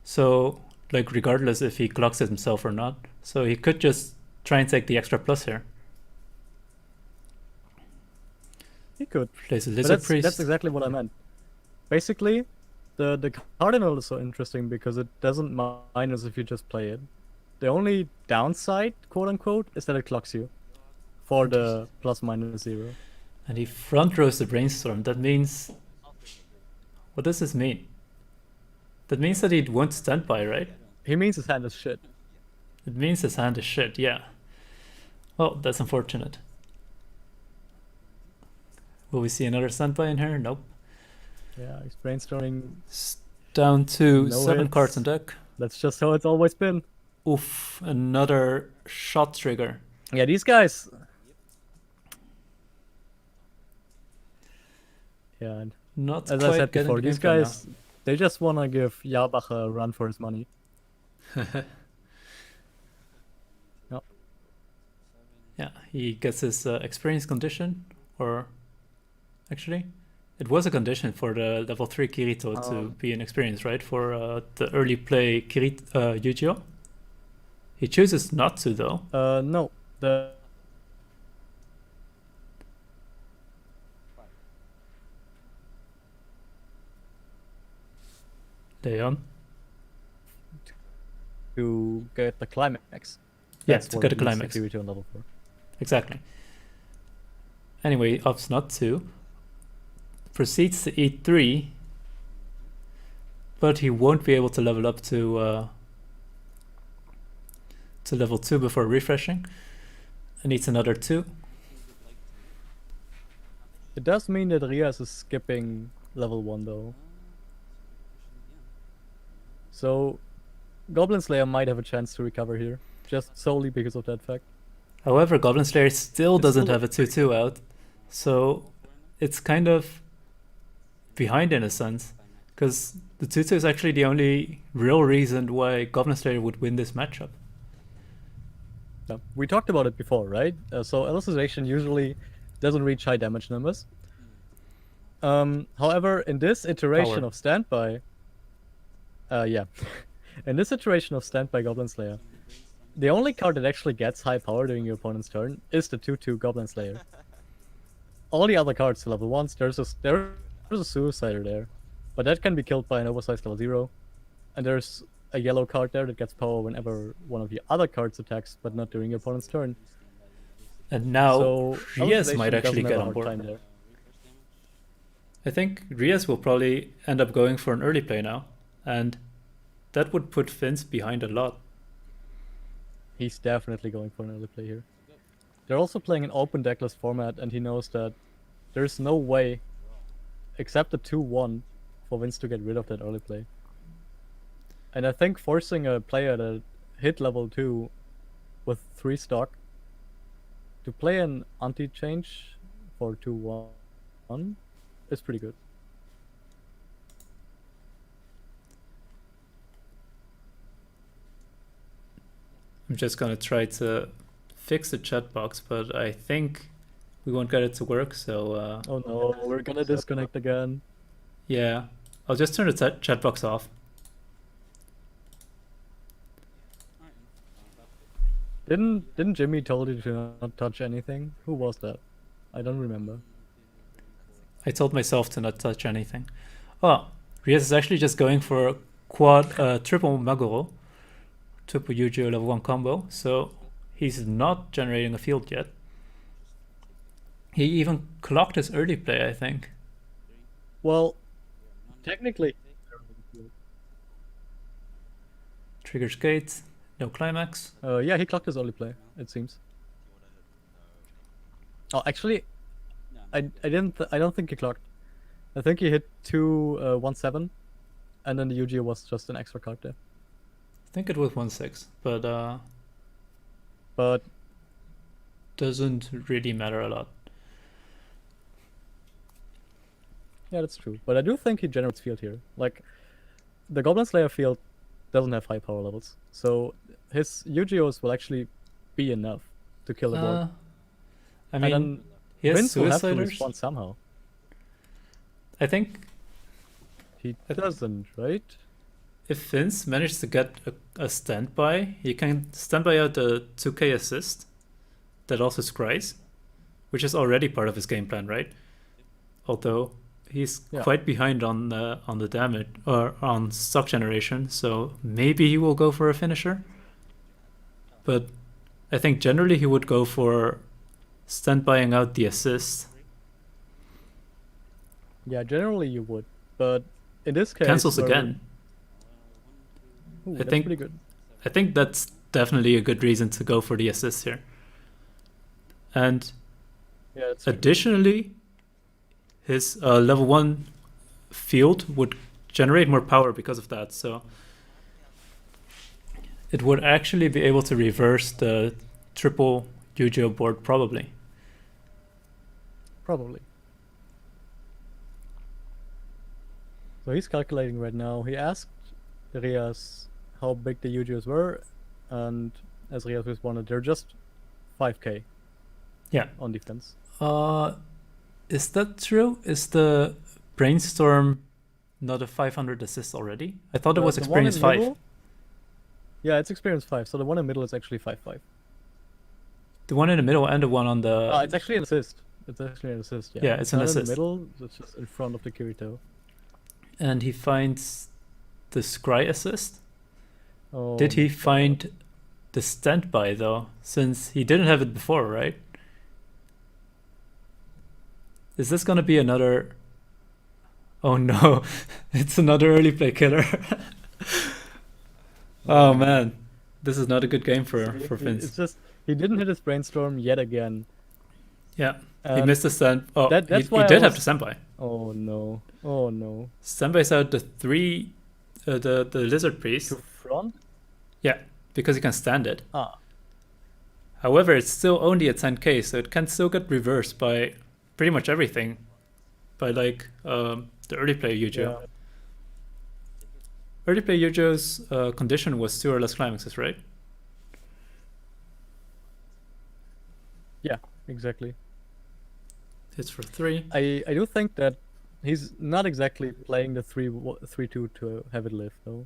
Speaker 2: So, like, regardless if he clocks it himself or not. So he could just try and take the extra plus here.
Speaker 1: He could.
Speaker 2: Plays a
Speaker 1: But
Speaker 2: Lizard Priest.
Speaker 1: that's exactly what I meant. Basically, the Cardinal is so interesting because it doesn't minus if you just play it. The only downside, quote unquote, is that it clocks you for the ±0.
Speaker 2: And he front rows the Brainstorm. That means... What does this mean? That means that he won't standby, right?
Speaker 1: He means his hand is shit.
Speaker 2: It means his hand is shit, yeah. Well, that's unfortunate. Will we see another standby in here? Nope.
Speaker 1: Yeah, he's brainstorming.
Speaker 2: Down to
Speaker 1: No
Speaker 2: 7
Speaker 1: hits.
Speaker 2: cards on deck.
Speaker 1: That's just how it's always been.
Speaker 2: Oof, another shot trigger.
Speaker 1: Yeah, these guys. Yeah, and
Speaker 2: Not
Speaker 1: as
Speaker 2: quite
Speaker 1: I said
Speaker 2: getting
Speaker 1: before,
Speaker 2: the
Speaker 1: these
Speaker 2: game plan
Speaker 1: guys, they just want to give Jarbach a run for his money.
Speaker 2: now. Yeah, he gets his experience condition, or actually, it was a condition for the level 3 Kirito to be an experience, right? For the early play Yu-Gi-Oh! He chooses not to, though.
Speaker 1: No, the
Speaker 2: Leon.
Speaker 1: to get the climax.
Speaker 2: Yeah,
Speaker 1: That's
Speaker 2: to
Speaker 1: what
Speaker 2: get
Speaker 1: it
Speaker 2: the
Speaker 1: needs
Speaker 2: climax.
Speaker 1: security on level 4.
Speaker 2: Exactly. Anyway, opts not to. Proceeds to e3, but he won't be able to level up to level 2 before refreshing. And needs another 2.
Speaker 1: It does mean that Riaz is skipping level 1 though. So Goblin Slayer might have a chance to recover here, just solely because of that fact.
Speaker 2: However, Goblin Slayer still
Speaker 1: It's
Speaker 2: doesn't
Speaker 1: still-
Speaker 2: have a 2-2 out, so it's kind of behind in a sense, because the 2-2 is actually the only real reason why Goblin Slayer would win this matchup.
Speaker 1: Yeah, we talked about it before, right? So Alicization usually doesn't reach high damage numbers. However, in this iteration
Speaker 2: Power.
Speaker 1: of Standby, yeah, in this iteration of Standby Goblin Slayer, the only card that actually gets high power during your opponent's turn is the 2/2 Goblin Slayer. All the other cards level 1s, there's a Suicider there, but that can be killed by an oversized level 0, and there's a yellow card there that gets power whenever one of the other cards attacks, but not during your opponent's turn.
Speaker 2: And now
Speaker 1: So
Speaker 2: Riaz
Speaker 1: Alicization
Speaker 2: might actually
Speaker 1: doesn't have
Speaker 2: get
Speaker 1: a
Speaker 2: on
Speaker 1: hard
Speaker 2: board.
Speaker 1: time there.
Speaker 2: I think Riaz will probably end up going for an early play now, and that would put Vince behind a lot.
Speaker 1: He's definitely going for an early play here. They're also playing an open decklist format, and he knows that there's no way, except the 2/1, for Vince to get rid of that early play. And I think forcing a player that hit level 2 with 3 stock to play an anti-change for 2/1 is pretty good.
Speaker 2: I'm just gonna try to fix the chat box, but I think we won't get it to work, so
Speaker 1: Oh no, we're gonna disconnect again.
Speaker 2: yeah, I'll just turn the chat box off.
Speaker 1: Didn't Jimmy told you to not touch anything? Who was that? I don't remember.
Speaker 2: I told myself to not touch anything. Oh, Riaz is actually just going for a triple Maguro, triple Yu-Gi-Oh level 1 combo, so he's not generating a field yet. He even clocked his early play, I think.
Speaker 1: Well, technically,
Speaker 2: Triggers gate, no climax.
Speaker 1: yeah, he clocked his early play, it seems. Oh, actually, I don't think he clocked. I think he hit 2/17, and then the Yu-Gi-Oh was just an extra card there.
Speaker 2: I think it was 1/6, but
Speaker 1: But
Speaker 2: doesn't really matter a lot.
Speaker 1: yeah, that's true. But I do think he generates field here. Like, the Goblin Slayer field doesn't have high power levels, so his Yu-Gi-Ohs will actually be enough to kill the board.
Speaker 2: I
Speaker 1: And
Speaker 2: mean,
Speaker 1: then
Speaker 2: he has
Speaker 1: Vince will have to
Speaker 2: Suiciders.
Speaker 1: respond somehow.
Speaker 2: I think
Speaker 1: He doesn't, right?
Speaker 2: if Vince managed to get a standby, he can standby out the 2k assist that also scries, which is already part of his game plan, right? Although he's
Speaker 1: Yeah.
Speaker 2: quite behind on the damage or on stock generation, so maybe he will go for a finisher. But I think generally he would go for standbying out the assist.
Speaker 1: Yeah, generally you would, but in this case,
Speaker 2: Cancels
Speaker 1: where-
Speaker 2: again.
Speaker 1: Ooh,
Speaker 2: I
Speaker 1: that's
Speaker 2: think-
Speaker 1: pretty good.
Speaker 2: I think that's definitely a good reason to go for the assist here. And
Speaker 1: Yeah, it's pretty good.
Speaker 2: additionally, his level 1 field would generate more power because of that, so it would actually be able to reverse the triple Yu-Gi-Oh board probably.
Speaker 1: Probably. So he's calculating right now. He asked Riaz how big the Yu-Gi-Ohs were, and as Riaz responded, they're just 5k.
Speaker 2: Yeah.
Speaker 1: On defense.
Speaker 2: Is that true? Is the Brainstorm not a 500 assist already? I thought it was
Speaker 1: The one in
Speaker 2: experience 5.
Speaker 1: middle- Yeah, it's experience 5. So the one in the middle is actually 5/5.
Speaker 2: The one in the middle and the one on the...
Speaker 1: It's actually an assist. It's actually an assist. Yeah,
Speaker 2: Yeah, it's an
Speaker 1: not in
Speaker 2: assist.
Speaker 1: the middle. It's just in front of the Kirito.
Speaker 2: and he finds the scry assist.
Speaker 1: Oh,
Speaker 2: Did he
Speaker 1: my God.
Speaker 2: find the standby though? Since he didn't have it before, right? Is this gonna be another? Oh no, it's another early play killer. Oh man, this is not a good game for
Speaker 1: It's
Speaker 2: Vince.
Speaker 1: just he didn't hit his brainstorm yet again.
Speaker 2: Yeah, he
Speaker 1: And
Speaker 2: missed the stand. Oh,
Speaker 1: that's
Speaker 2: he
Speaker 1: why I
Speaker 2: did have
Speaker 1: was-
Speaker 2: the standby.
Speaker 1: Oh no! Oh no!
Speaker 2: Standby's out the three, the lizard priest.
Speaker 1: To front?
Speaker 2: Yeah, because he can stand it.
Speaker 1: Ah,
Speaker 2: However, it's still only at 10k, so it can still get reversed by pretty much everything. By like the early play Yujo.
Speaker 1: yeah.
Speaker 2: Early play Yujo's condition was 2 or less climaxes, right?
Speaker 1: Yeah, exactly.
Speaker 2: Hits for 3.
Speaker 1: I do think that he's not exactly playing the 3-2 to have it live though.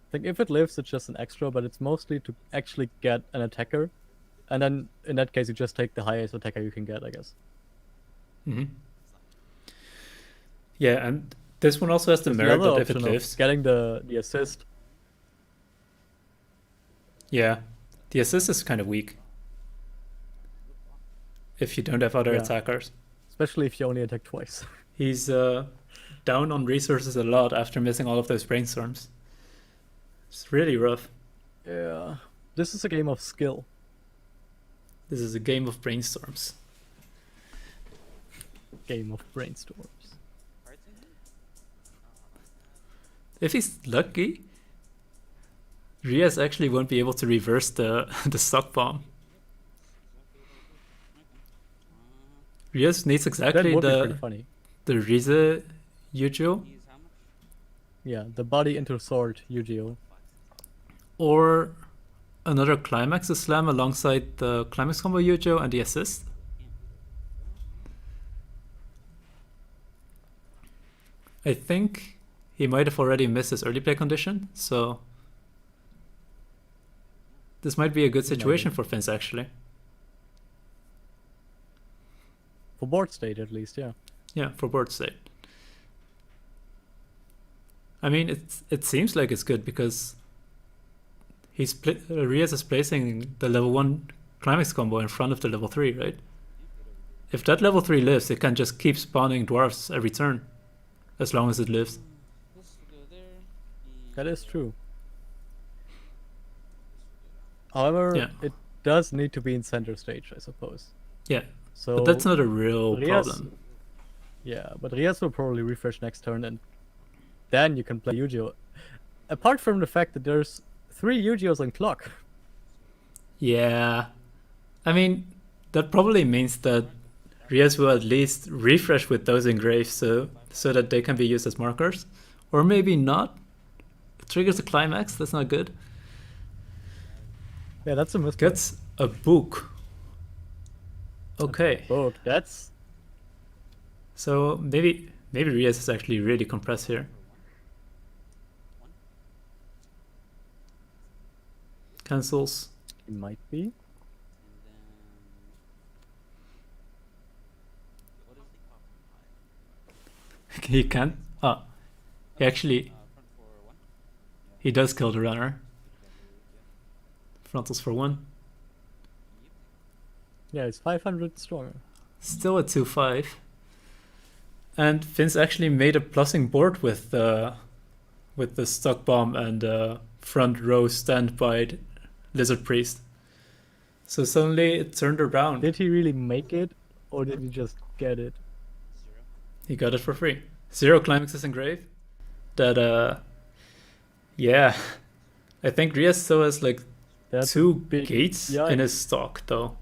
Speaker 1: I think if it lives, it's just an extra, but it's mostly to actually get an attacker, and then in that case, you just take the highest attacker you can get, I guess.
Speaker 2: Mm-hmm. Yeah, and this one also has the
Speaker 1: There's
Speaker 2: merit
Speaker 1: other
Speaker 2: that if it
Speaker 1: option of
Speaker 2: lives,
Speaker 1: getting the assist.
Speaker 2: yeah, the assist is kind of weak if you don't have other
Speaker 1: Yeah.
Speaker 2: attackers.
Speaker 1: Especially if you only attack twice.
Speaker 2: He's down on resources a lot after missing all of those brainstorms. It's really rough.
Speaker 1: Yeah. This is a game of skill.
Speaker 2: This is a game of brainstorms.
Speaker 1: Game of brainstorms.
Speaker 3: Cards in here?
Speaker 2: If he's lucky, Riaz actually won't be able to reverse the the stock bomb. Riaz needs
Speaker 1: That
Speaker 2: exactly
Speaker 1: would be pretty
Speaker 2: the
Speaker 1: funny.
Speaker 2: Rize Yujo
Speaker 3: He's how much?
Speaker 1: Yeah, the body into sword Yu-Gi-Oh.
Speaker 2: or another climax slam alongside the climax combo Yujo and the assist. I think he might have already missed his early play condition, so this might be a good situation for Vince actually.
Speaker 1: For board state at least, yeah.
Speaker 2: Yeah, for board state. I mean, it seems like it's good because Riaz is placing the level 1 climax combo in front of the level 3, right? If that level 3 lives, it can just keep spawning dwarfs every turn, as long as it lives.
Speaker 3: This will go there.
Speaker 1: That is true. However,
Speaker 2: Yeah.
Speaker 1: it does need to be in center stage, I suppose.
Speaker 2: Yeah,
Speaker 1: So
Speaker 2: but that's not a real
Speaker 1: Riaz-
Speaker 2: problem.
Speaker 1: Yeah, but Riaz will probably refresh next turn, and then you can play Yu-Gi-Oh. Apart from the fact that there's 3 Yu-Gi-Ohs on clock.
Speaker 2: Yeah, I mean, that probably means that Riaz will at least refresh with those engraved so that they can be used as markers. Or maybe not. It triggers a climax, that's not good.
Speaker 1: Yeah, that's a misplay.
Speaker 2: Gets a book. Okay,
Speaker 1: Book. That's
Speaker 2: so maybe Riaz is actually really compressed here. Cancels.
Speaker 1: it might be.
Speaker 3: And then. What is the
Speaker 2: He can't. Ah, he actually
Speaker 3: front for 1?
Speaker 2: he does kill the runner. Frontals for 1.
Speaker 1: Yeah, it's 500 stronger.
Speaker 2: Still at 2-5. And Vince actually made a plussing board with the stock bomb and front row standby lizard priest. So suddenly it turned around.
Speaker 1: Did he really make it, or did he just get it?
Speaker 3: 0.
Speaker 2: He got it for free. 0 climaxes engraved. That yeah. I think Riaz still has like
Speaker 1: That's
Speaker 2: 2
Speaker 1: big
Speaker 2: gates
Speaker 1: yikes.
Speaker 2: in his stock though.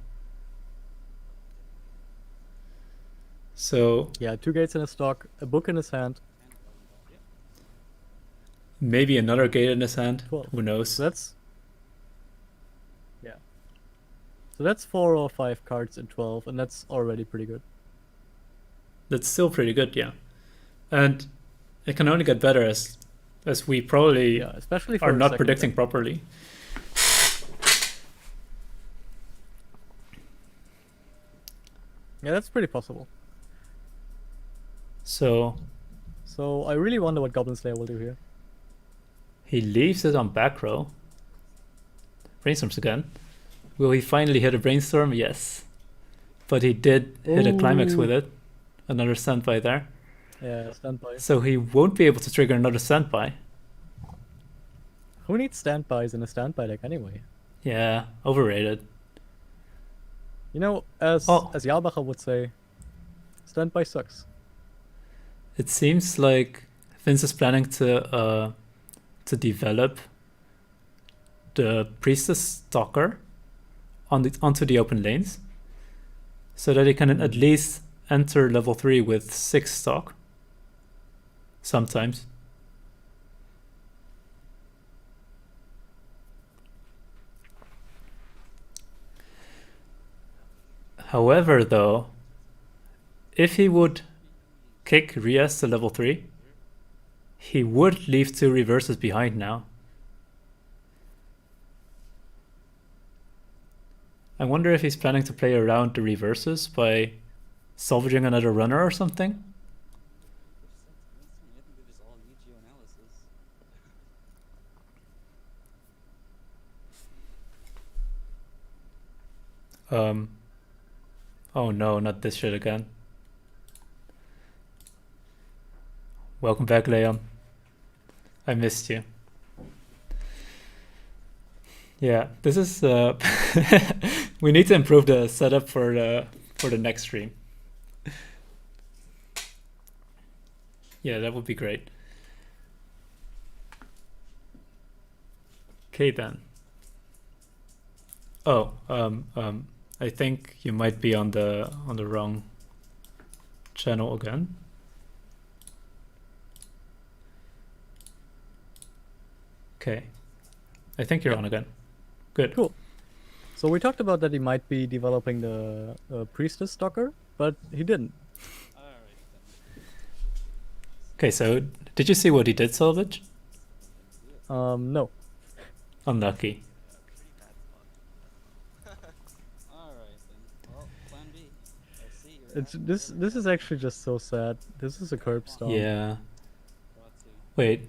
Speaker 2: So
Speaker 1: Yeah, 2 gates in his stock, a book in his hand.
Speaker 2: maybe another gate in his hand.
Speaker 1: 12.
Speaker 2: Who knows?
Speaker 1: So that's So that's 4 or 5 cards in 12, and that's already pretty good.
Speaker 2: That's still pretty good, yeah. And it can only get better as we probably
Speaker 1: Yeah, especially for
Speaker 2: are
Speaker 1: a
Speaker 2: not
Speaker 1: second
Speaker 2: predicting
Speaker 1: deck.
Speaker 2: properly.
Speaker 1: Yeah, that's pretty possible.
Speaker 2: So
Speaker 1: So I really wonder what Goblin Slayer will do here.
Speaker 2: He leaves it on back row. Brainstorms again. Will he finally hit a brainstorm? Yes. But he did hit a climax with it. Another standby there.
Speaker 1: Yeah, standby.
Speaker 2: So he won't be able to trigger another standby.
Speaker 1: Who needs standbys in a standby deck anyway?
Speaker 2: Yeah, overrated.
Speaker 1: You know, as Jalbacher would say, standby sucks.
Speaker 2: It seems like Vince is planning to develop the Priestess Stalker onto the open lanes, so that he can at least enter level 3 with 6 stock. Sometimes. However, though, if he would kick Riaz to level 3, he would leave 2 reverses behind now. I wonder if he's planning to play around the reverses by salvaging another runner or something.
Speaker 3: I think they just all need geoanalysis.
Speaker 2: Oh no, not this shit again. Welcome back, Leon. I missed you. Yeah, this is we need to improve the setup for the next stream. Yeah, that would be great. Okay then. Oh, I think you might be on the wrong channel again. Okay, I think you're on again. Good.
Speaker 1: Cool. So we talked about that he might be developing the Priestess Stalker, but he didn't.
Speaker 3: Alright then.
Speaker 2: Okay, so did you see what he did salvage?
Speaker 1: No.
Speaker 2: Unlucky.
Speaker 3: Alright then. Well, plan B. I see you're
Speaker 1: It's
Speaker 3: having
Speaker 1: this is actually just so sad. This is a curb stomp.
Speaker 2: Yeah.
Speaker 3: Draw two.
Speaker 2: Wait,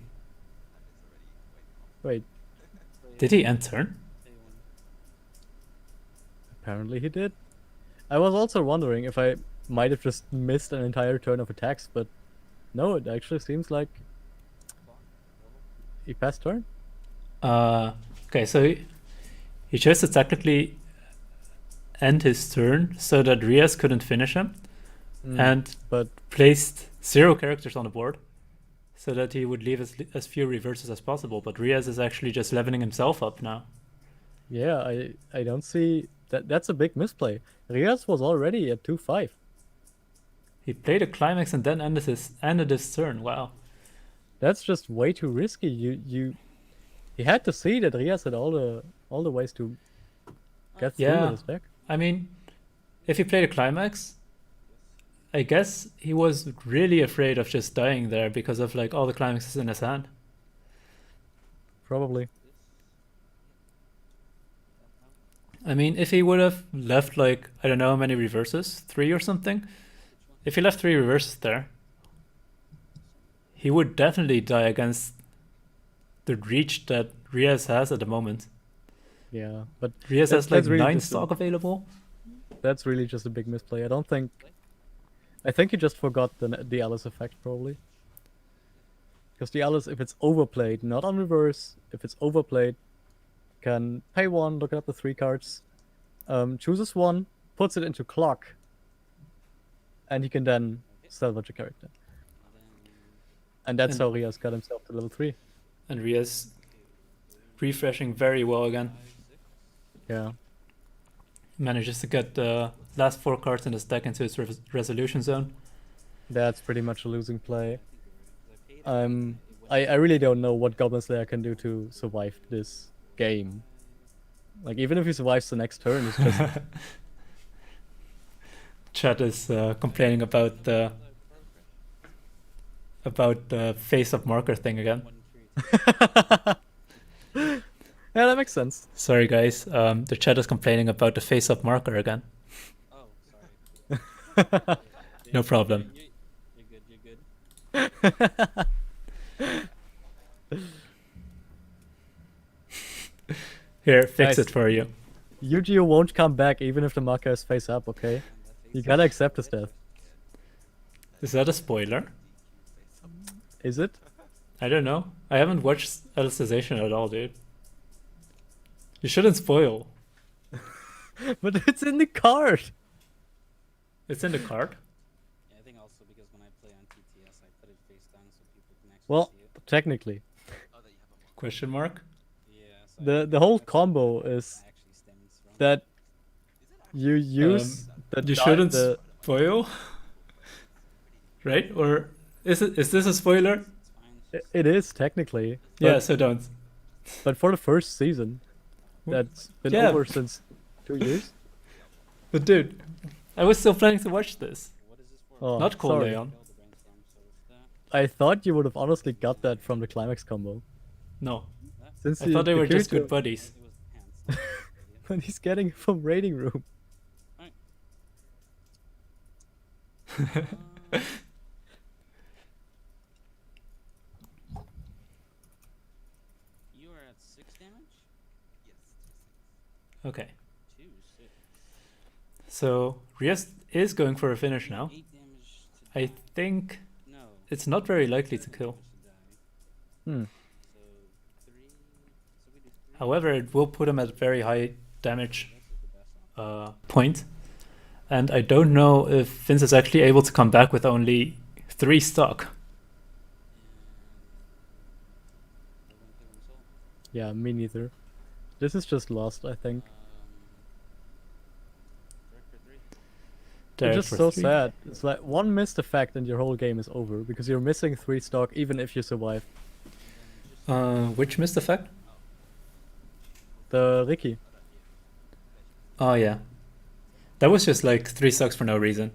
Speaker 1: Wait,
Speaker 2: did he end turn?
Speaker 3: Pay one.
Speaker 1: apparently he did. I was also wondering if I might have just missed an entire turn of attacks, but no, it actually seems like
Speaker 3: Clock. Level.
Speaker 1: he passed turn.
Speaker 2: Okay, so he chose to technically end his turn so that Riaz couldn't finish him, and
Speaker 1: But
Speaker 2: placed 0 characters on the board so that he would leave as few reverses as possible. But Riaz is actually just leveling himself up now.
Speaker 1: yeah, I don't see that. That's a big misplay. Riaz was already at 2-5.
Speaker 2: He played a climax and then ended his turn. Wow.
Speaker 1: That's just way too risky. He had to see that Riaz had all the ways to get through
Speaker 2: Yeah.
Speaker 1: with his deck.
Speaker 2: I mean, if he played a climax, I guess he was really afraid of just dying there because of like all the climaxes in his hand.
Speaker 1: Probably.
Speaker 2: I mean, if he would have left like, I don't know how many reverses, 3 or something. If he left 3 reverses there, he would definitely die against the reach that Riaz has at the moment.
Speaker 1: Yeah, but
Speaker 2: Riaz
Speaker 1: That's
Speaker 2: has like
Speaker 1: really
Speaker 2: 9
Speaker 1: just a-
Speaker 2: stock available.
Speaker 1: that's really just a big misplay. I think he just forgot the Alice effect probably. Because the Alice, if it's overplayed, not on reverse, if it's overplayed, can pay 1, look up the 3 cards, chooses 1, puts it into clock, and he can then salvage a character. And that's
Speaker 2: And-
Speaker 1: how Riaz got himself to level 3.
Speaker 2: And Riaz refreshing very well again.
Speaker 1: Yeah.
Speaker 2: Manages to get the last 4 cards in his deck into his resolution zone.
Speaker 1: That's pretty much a losing play. I really don't know what Goblin Slayer can do to survive this game. Like, even if he survives the next turn, it's just...
Speaker 2: Chat is complaining about the face-up marker thing again.
Speaker 1: Yeah, that makes sense.
Speaker 2: Sorry guys, the chat is complaining about the face-up marker again.
Speaker 3: Oh, sorry.
Speaker 2: No problem.
Speaker 3: You're good.
Speaker 2: Here, fix
Speaker 1: Guys.
Speaker 2: it for you.
Speaker 1: Yu-Gi-Oh won't come back even if the Maka is face up, okay? You gotta accept his death.
Speaker 2: Is that a spoiler?
Speaker 1: Is it?
Speaker 2: I don't know. I haven't watched Alicization at all, dude. You shouldn't spoil.
Speaker 1: But it's in the card!
Speaker 2: It's in the card.
Speaker 3: Yeah, I think also because when I play on TTS, I put it face down so people can actually
Speaker 1: Well,
Speaker 3: see it.
Speaker 1: technically.
Speaker 2: Question mark?
Speaker 3: Yeah, so
Speaker 1: The whole combo is
Speaker 3: actually stems from.
Speaker 1: that you use the
Speaker 2: You
Speaker 1: die-
Speaker 2: shouldn't
Speaker 1: the,
Speaker 2: spoil, right? Or is this a spoiler?
Speaker 3: It's fine.
Speaker 1: it is technically.
Speaker 2: Yeah,
Speaker 1: But,
Speaker 2: so don't.
Speaker 1: but for the first season, that's been
Speaker 2: Yeah.
Speaker 1: over since 2 years.
Speaker 2: But dude, I was still planning to watch this.
Speaker 3: What is this for?
Speaker 1: Oh,
Speaker 2: Not Cold
Speaker 1: sorry.
Speaker 2: Leon.
Speaker 3: Build the brainstorm, so it's that.
Speaker 1: I thought you would have honestly got that from the climax combo.
Speaker 2: No,
Speaker 1: Since
Speaker 2: I thought they
Speaker 1: the
Speaker 2: were just good
Speaker 1: Kirito-
Speaker 2: buddies.
Speaker 3: It was hands.
Speaker 1: But he's getting it from raiding room.
Speaker 3: You are at 6 damage?
Speaker 2: Okay,
Speaker 3: 2, 6.
Speaker 2: so Riaz is going for a finish now.
Speaker 3: 8 damage to
Speaker 2: I
Speaker 3: die.
Speaker 2: think
Speaker 3: No.
Speaker 2: it's not very likely to
Speaker 3: 7
Speaker 2: kill.
Speaker 3: damage to die.
Speaker 1: Hmm.
Speaker 3: So 3. So we do 3.
Speaker 2: However, it will put him at very high damage
Speaker 3: This is the best option.
Speaker 2: point. And I don't know if Vince is actually able to come back with only 3 stock.
Speaker 1: Yeah, me neither. This is just lost, I think. It's
Speaker 2: Derek
Speaker 1: just
Speaker 2: for
Speaker 1: so
Speaker 2: 3.
Speaker 1: sad. It's like one missed effect and your whole game is over because you're missing 3 stock even if you survive.
Speaker 2: Which missed effect?
Speaker 1: The Ricky.
Speaker 2: Oh yeah, that was just like 3 stocks for no reason.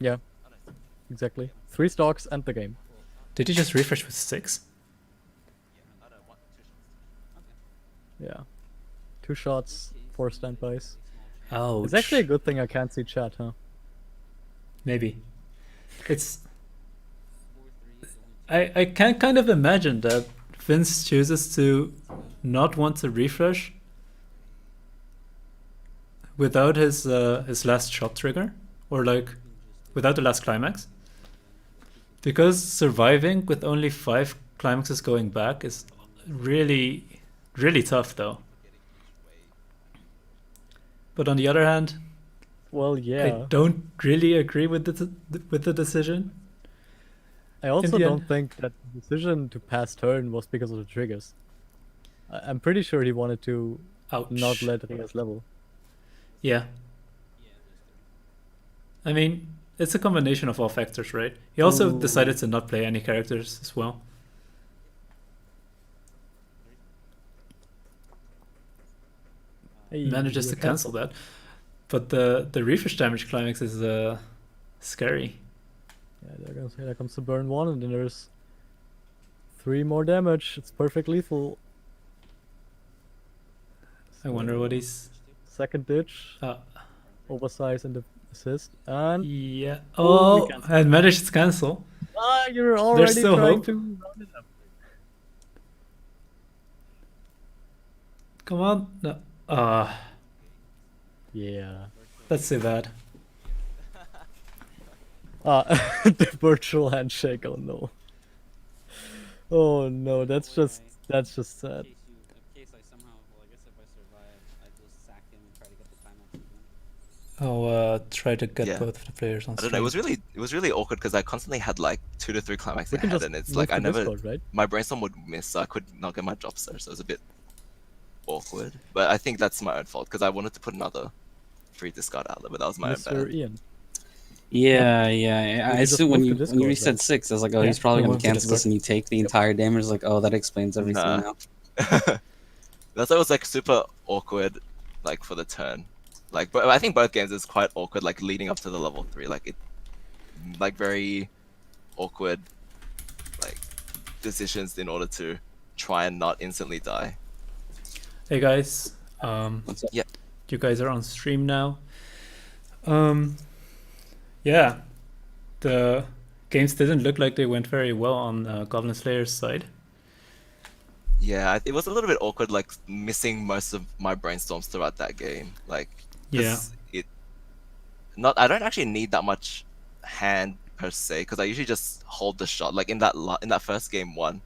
Speaker 1: Yeah, exactly. 3 stocks and the game.
Speaker 2: Did you just refresh with 6?
Speaker 1: Yeah. 2 shots, 4 standbys.
Speaker 2: Oh,
Speaker 1: It's actually a good thing I can't see chat, huh?
Speaker 2: maybe. It's. I can kind of imagine that Vince chooses to not want to refresh without his last shot trigger, or like without the last climax, because surviving with only 5 climaxes going back is really tough though. But on the other hand,
Speaker 1: Well,
Speaker 2: I
Speaker 1: yeah.
Speaker 2: don't really agree with the decision.
Speaker 1: I also
Speaker 2: the
Speaker 1: don't
Speaker 2: end-
Speaker 1: think that the decision to pass turn was because of the triggers. I'm pretty sure he wanted to
Speaker 2: Ouch.
Speaker 1: not let Riaz level.
Speaker 2: Yeah. I mean, it's a combination of all factors, right? He also
Speaker 1: Ooh.
Speaker 2: decided to not play any characters as well.
Speaker 1: Hey,
Speaker 2: Manages
Speaker 1: you
Speaker 2: to cancel that. But the refresh damage climax is scary.
Speaker 1: Yeah, there comes the burn 1, and then there's 3 more damage. It's perfect lethal.
Speaker 2: I wonder what
Speaker 1: So,
Speaker 2: he's.
Speaker 1: Second ditch,
Speaker 2: Uh,
Speaker 1: oversize and the assist, and
Speaker 2: yeah.
Speaker 1: Oh, we
Speaker 2: Oh,
Speaker 1: canceled.
Speaker 2: I managed to cancel.
Speaker 1: you're already
Speaker 2: still
Speaker 1: trying
Speaker 2: hope.
Speaker 1: to round it up.
Speaker 2: Come on. No.
Speaker 1: Yeah.
Speaker 2: That's too bad.
Speaker 1: The virtual handshake. Oh no. Oh no, that's just sad.
Speaker 3: In case I somehow, well, I guess if I survive, I just sack him and try to get the timeout again.
Speaker 2: I'll try to get
Speaker 5: Yeah.
Speaker 2: both of the players on
Speaker 5: I don't know.
Speaker 2: stream.
Speaker 5: It was really awkward because I constantly had like 2 to 3 climax
Speaker 1: We
Speaker 5: in
Speaker 1: can
Speaker 5: head,
Speaker 1: just
Speaker 5: and it's
Speaker 1: move
Speaker 5: like
Speaker 1: to
Speaker 5: I never
Speaker 1: Discord, right?
Speaker 5: my brainstorm would miss, so I could not get my drops there. So it was a bit awkward. But I think that's my own fault because I wanted to put another free discard out there, but that was my own
Speaker 1: Mr.
Speaker 5: bad.
Speaker 1: Ian.
Speaker 6: Yeah,
Speaker 1: We
Speaker 6: I
Speaker 1: can just
Speaker 6: assume when
Speaker 1: move
Speaker 6: you
Speaker 1: to
Speaker 6: when you
Speaker 1: Discord,
Speaker 6: reset 6, I was like, oh,
Speaker 2: Yeah,
Speaker 6: he's probably
Speaker 2: we
Speaker 6: gonna
Speaker 2: move to
Speaker 6: cancel this
Speaker 2: Discord.
Speaker 6: and you take the entire damage. Like, oh, that explains everything
Speaker 5: Nah.
Speaker 6: now.
Speaker 5: That's why it was like super awkward, like for the turn. Like, but I think both games is quite awkward, like leading up to the level 3. Like it, like very awkward, like decisions in order to try and not instantly die.
Speaker 2: Hey guys.
Speaker 6: What's up?
Speaker 5: Yeah.
Speaker 2: You guys are on stream now. Yeah, the games didn't look like they went very well on Goblin Slayer's side.
Speaker 5: Yeah, it was a little bit awkward, like missing most of my brainstorms throughout that game. Like,
Speaker 2: Yeah.
Speaker 5: I don't actually need that much hand per se, because I usually just hold the shot. Like in that first game one,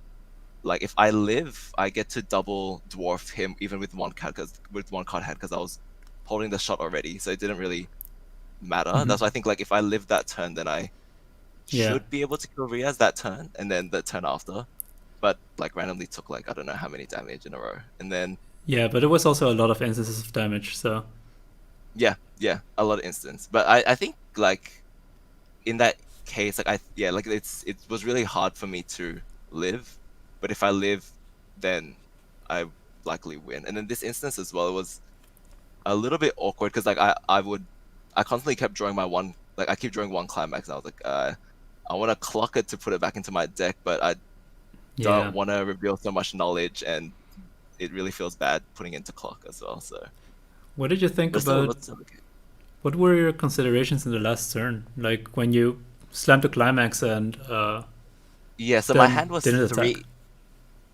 Speaker 5: like if I live, I get to double dwarf him even with one card hand, because I was holding the shot already, so it didn't really matter. That's why I think like if I live that turn, then I
Speaker 2: Yeah.
Speaker 5: should be able to kill Riaz that turn, and then the turn after. But like randomly took like I don't know how many damage in a row, and then
Speaker 2: Yeah, but it was also a lot of instances of damage, so
Speaker 5: yeah, a lot of instance. But I think like in that case, like it was really hard for me to live. But if I live, then I likely win. And in this instance as well, it was a little bit awkward because like I constantly kept drawing my one, like I keep drawing one climax, and I was like I want to clock it to put it back into my deck, but I
Speaker 2: yeah.
Speaker 5: don't want to reveal so much knowledge, and it really feels bad putting into clock as well. So
Speaker 2: What did you think
Speaker 5: but still,
Speaker 2: about? What were your considerations in the last turn? Like when you slammed the climax and
Speaker 5: yeah, so
Speaker 2: then
Speaker 5: my hand was
Speaker 2: didn't
Speaker 5: three.
Speaker 2: attack.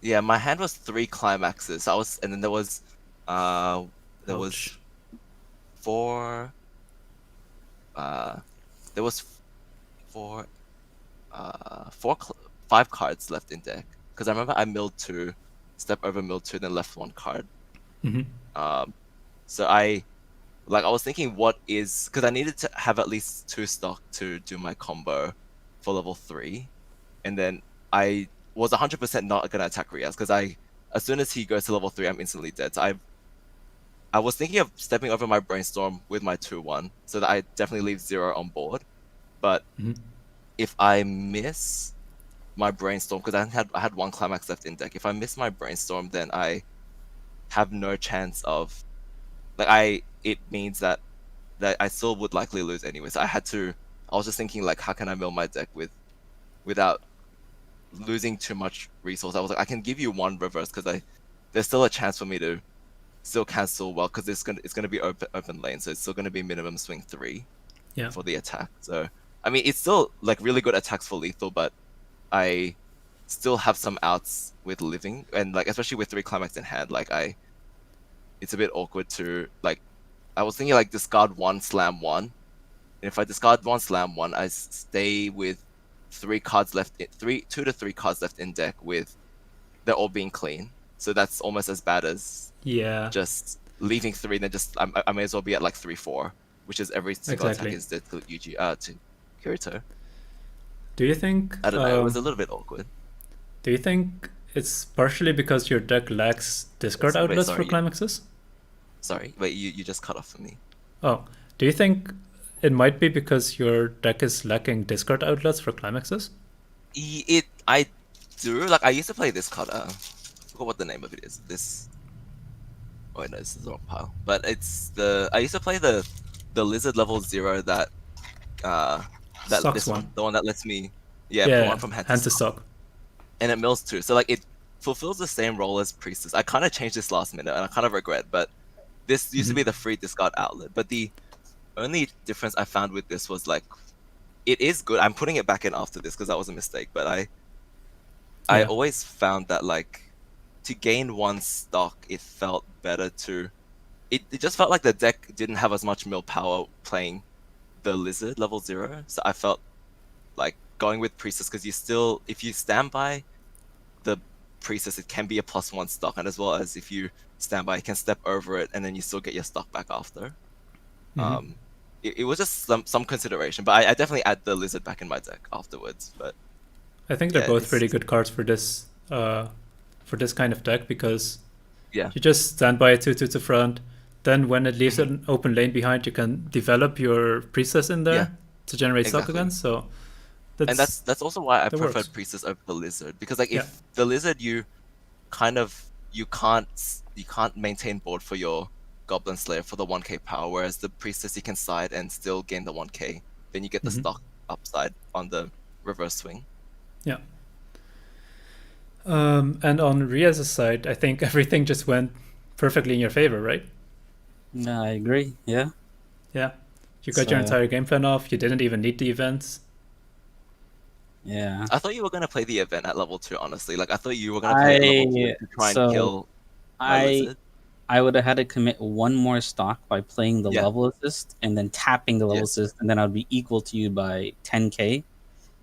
Speaker 5: Yeah, my hand was 3 climaxes. And then there was
Speaker 2: Ouch.
Speaker 5: 4 there was 4 5 cards left in deck, because I remember I milled 2, step over milled 2, then left 1 card. So I was thinking because I needed to have at least 2 stock to do my combo for level 3, and then I was 100% not gonna attack Riaz, because as soon as he goes to level 3, I'm instantly dead. So I was thinking of stepping over my brainstorm with my 2/1, so that I definitely leave 0 on board. But if I miss my brainstorm, because I had 1 climax left in deck, if I miss my brainstorm, then I have no chance of it means that I still would likely lose anyway. So I was just thinking like, how can I mill my deck without losing too much resource? I was like, I can give you 1 reverse, because there's still a chance for me to still cancel well, because it's gonna be open lane, so it's still gonna be minimum swing 3 for the attack. So I mean, it's still like really good attacks for lethal, but I still have some outs with living, and like especially with 3 climax in hand, like it's a bit awkward to like. I was thinking like discard 1, slam 1, and if I discard 1, slam 1, I stay with 2 to 3 cards left in deck, with they're all being clean. So that's almost as bad as just leaving 3, then just I may as well be at like 3/4, which is every single attack is dead to to Kirito.
Speaker 2: Do you think?
Speaker 5: I don't know. It was a little bit awkward.
Speaker 2: Do you think it's partially because your deck lacks discard outlets for climaxes?
Speaker 5: Sorry, wait, you just cut off for me.
Speaker 2: Oh, do you think it might be because your deck is lacking discard outlets for climaxes?
Speaker 5: I do. Like I used to play this card. I forgot what the name of it is. This. Oh no, this is the wrong pile. But I used to play the lizard level 0 that this one, the one that lets me the one from hand to stock. And it mills 2, so like it fulfills the same role as Priestess. I kind of changed this last minute, and I kind of regret, but this used to be the free discard outlet. But the only difference I found with this was like, it is good. I'm putting it back in after this because that was a mistake. But I always found that like, to gain 1 stock, it felt better to. It just felt like the deck didn't have as much mill power playing the lizard level 0. So I felt like going with Priestess, because if you stand by the Priestess, it can be a +1 stock, and as well as if you stand by, you can step over it, and then you still get your stock back after. It was just some consideration, but I definitely add the lizard back in my deck afterwards. But
Speaker 2: I think they're both pretty good cards for this kind of deck, because you just stand by it 2/2 to front. Then when it leaves an open lane behind, you can develop your Priestess in there to generate stock again. So
Speaker 5: that's also why I preferred Priestess over the lizard, because like if the lizard you can't maintain board for your Goblin Slayer for the 1k power, whereas the Priestess you can side and still gain the 1k. Then you get the stock upside on the reverse swing.
Speaker 2: Yeah. And on Riaz's side, I think everything just went perfectly in your favor, right?
Speaker 6: No, I agree. Yeah.
Speaker 2: Yeah. You got your entire game plan off. You didn't even need the events.
Speaker 6: Yeah.
Speaker 5: I thought you were gonna play the event at level 2. Honestly, like I thought you were gonna play it at level 2 to try and
Speaker 6: So
Speaker 5: kill my
Speaker 6: I
Speaker 5: lizard.
Speaker 6: I would have had to commit one more stock by playing the
Speaker 5: Yeah.
Speaker 6: level assist and then tapping the level
Speaker 5: Yeah.
Speaker 6: assist, and then I'd be equal to you by 10k.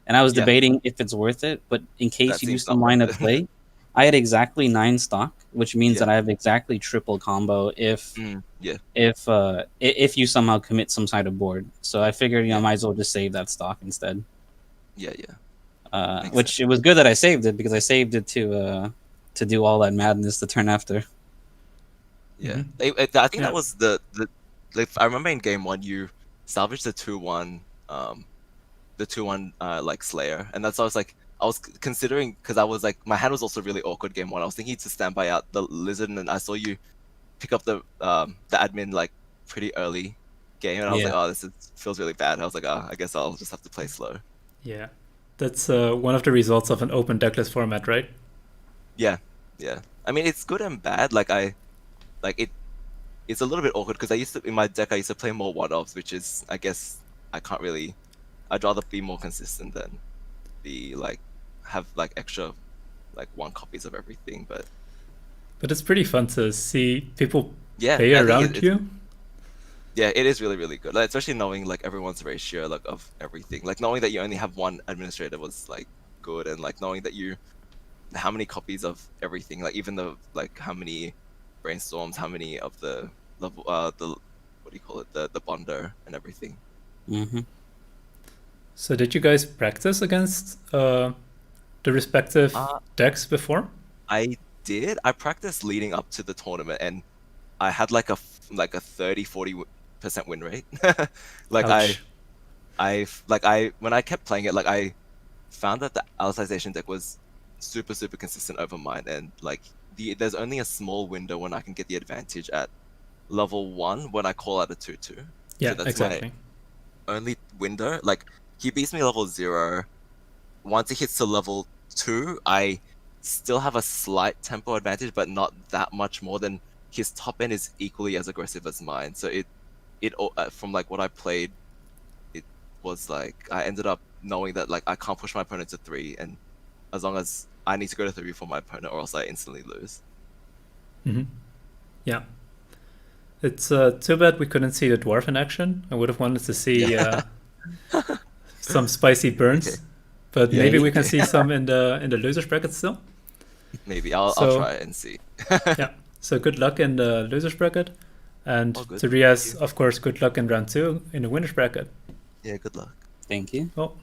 Speaker 6: And I was
Speaker 5: Yeah.
Speaker 6: debating if it's worth it, but in case
Speaker 5: That
Speaker 6: you do
Speaker 5: seems
Speaker 6: some
Speaker 5: not worth
Speaker 6: line of
Speaker 5: it.
Speaker 6: play, I had exactly 9 stock, which means
Speaker 5: Yeah.
Speaker 6: that I have exactly triple combo if
Speaker 5: Yeah.
Speaker 6: if you somehow commit some side of board. So I figured, I
Speaker 5: Yeah.
Speaker 6: might as well just save that stock instead.
Speaker 5: Yeah. Makes
Speaker 6: Which it was good that I saved it, because I saved it to do all that madness the turn after.
Speaker 5: Yeah.
Speaker 2: Mhm.
Speaker 5: I think
Speaker 2: Yeah.
Speaker 5: that was the like I remember in game 1 you salvaged the 2-1 like Slayer, and that's why I was considering, because I was like my hand was also really awkward game 1. I was thinking to standby out the lizard, and then I saw you pick up the admin like pretty early game, and I was like, oh, feels really bad. I was like, oh, I guess I'll just have to play slow.
Speaker 2: Yeah, that's one of the results of an open decklist format, right?
Speaker 5: Yeah. I mean, it's good and bad. It's a little bit awkward because in my deck I used to play more one-offs, which is, I guess, I'd rather be more consistent than be have extra 1 copies of everything. But
Speaker 2: it's pretty fun to see people
Speaker 5: yeah,
Speaker 2: play
Speaker 5: I think
Speaker 2: around you.
Speaker 5: Yeah, it is really, really good. Like, especially knowing everyone's ratio of everything. Like knowing that you only have 1 administrator was good, and knowing that how many copies of everything, even the how many brainstorms, how many of the level the what do you call it, the bonder and everything.
Speaker 6: Mm-hmm.
Speaker 2: So did you guys practice against the respective decks before?
Speaker 5: I did. I practiced leading up to the tournament, and I had a 30-40% win rate.
Speaker 2: Ouch.
Speaker 5: When I kept playing it, I found that the Alicization deck was super, super consistent over mine, and there's only a small window when I can get the advantage at level 1 when I call out a 2/2.
Speaker 2: Yeah,
Speaker 5: so that's
Speaker 2: exactly.
Speaker 5: my only window. He beats me level 0. Once he hits to level 2, I still have a slight tempo advantage, but not that much more than his top end is equally as aggressive as mine. So it from what I played, it was I ended up knowing that I can't push my opponent to 3, and as long as I need to go to 3 for my opponent, or else I instantly lose.
Speaker 2: Mm-hmm. Yeah. It's too bad we couldn't see the dwarf in action. I would have wanted to see some spicy burns,
Speaker 5: Okay.
Speaker 2: but
Speaker 5: Yeah,
Speaker 2: maybe
Speaker 5: yeah.
Speaker 2: we can see some in the losers bracket still.
Speaker 5: Maybe I'll
Speaker 2: So-
Speaker 5: try and see.
Speaker 2: Yeah. So good luck in the losers bracket, and
Speaker 5: Oh, good.
Speaker 2: to Riaz,
Speaker 5: Thank you.
Speaker 2: of course, good luck in round 2 in the winners bracket.
Speaker 5: Yeah, good luck.
Speaker 6: Thank you.
Speaker 2: Well,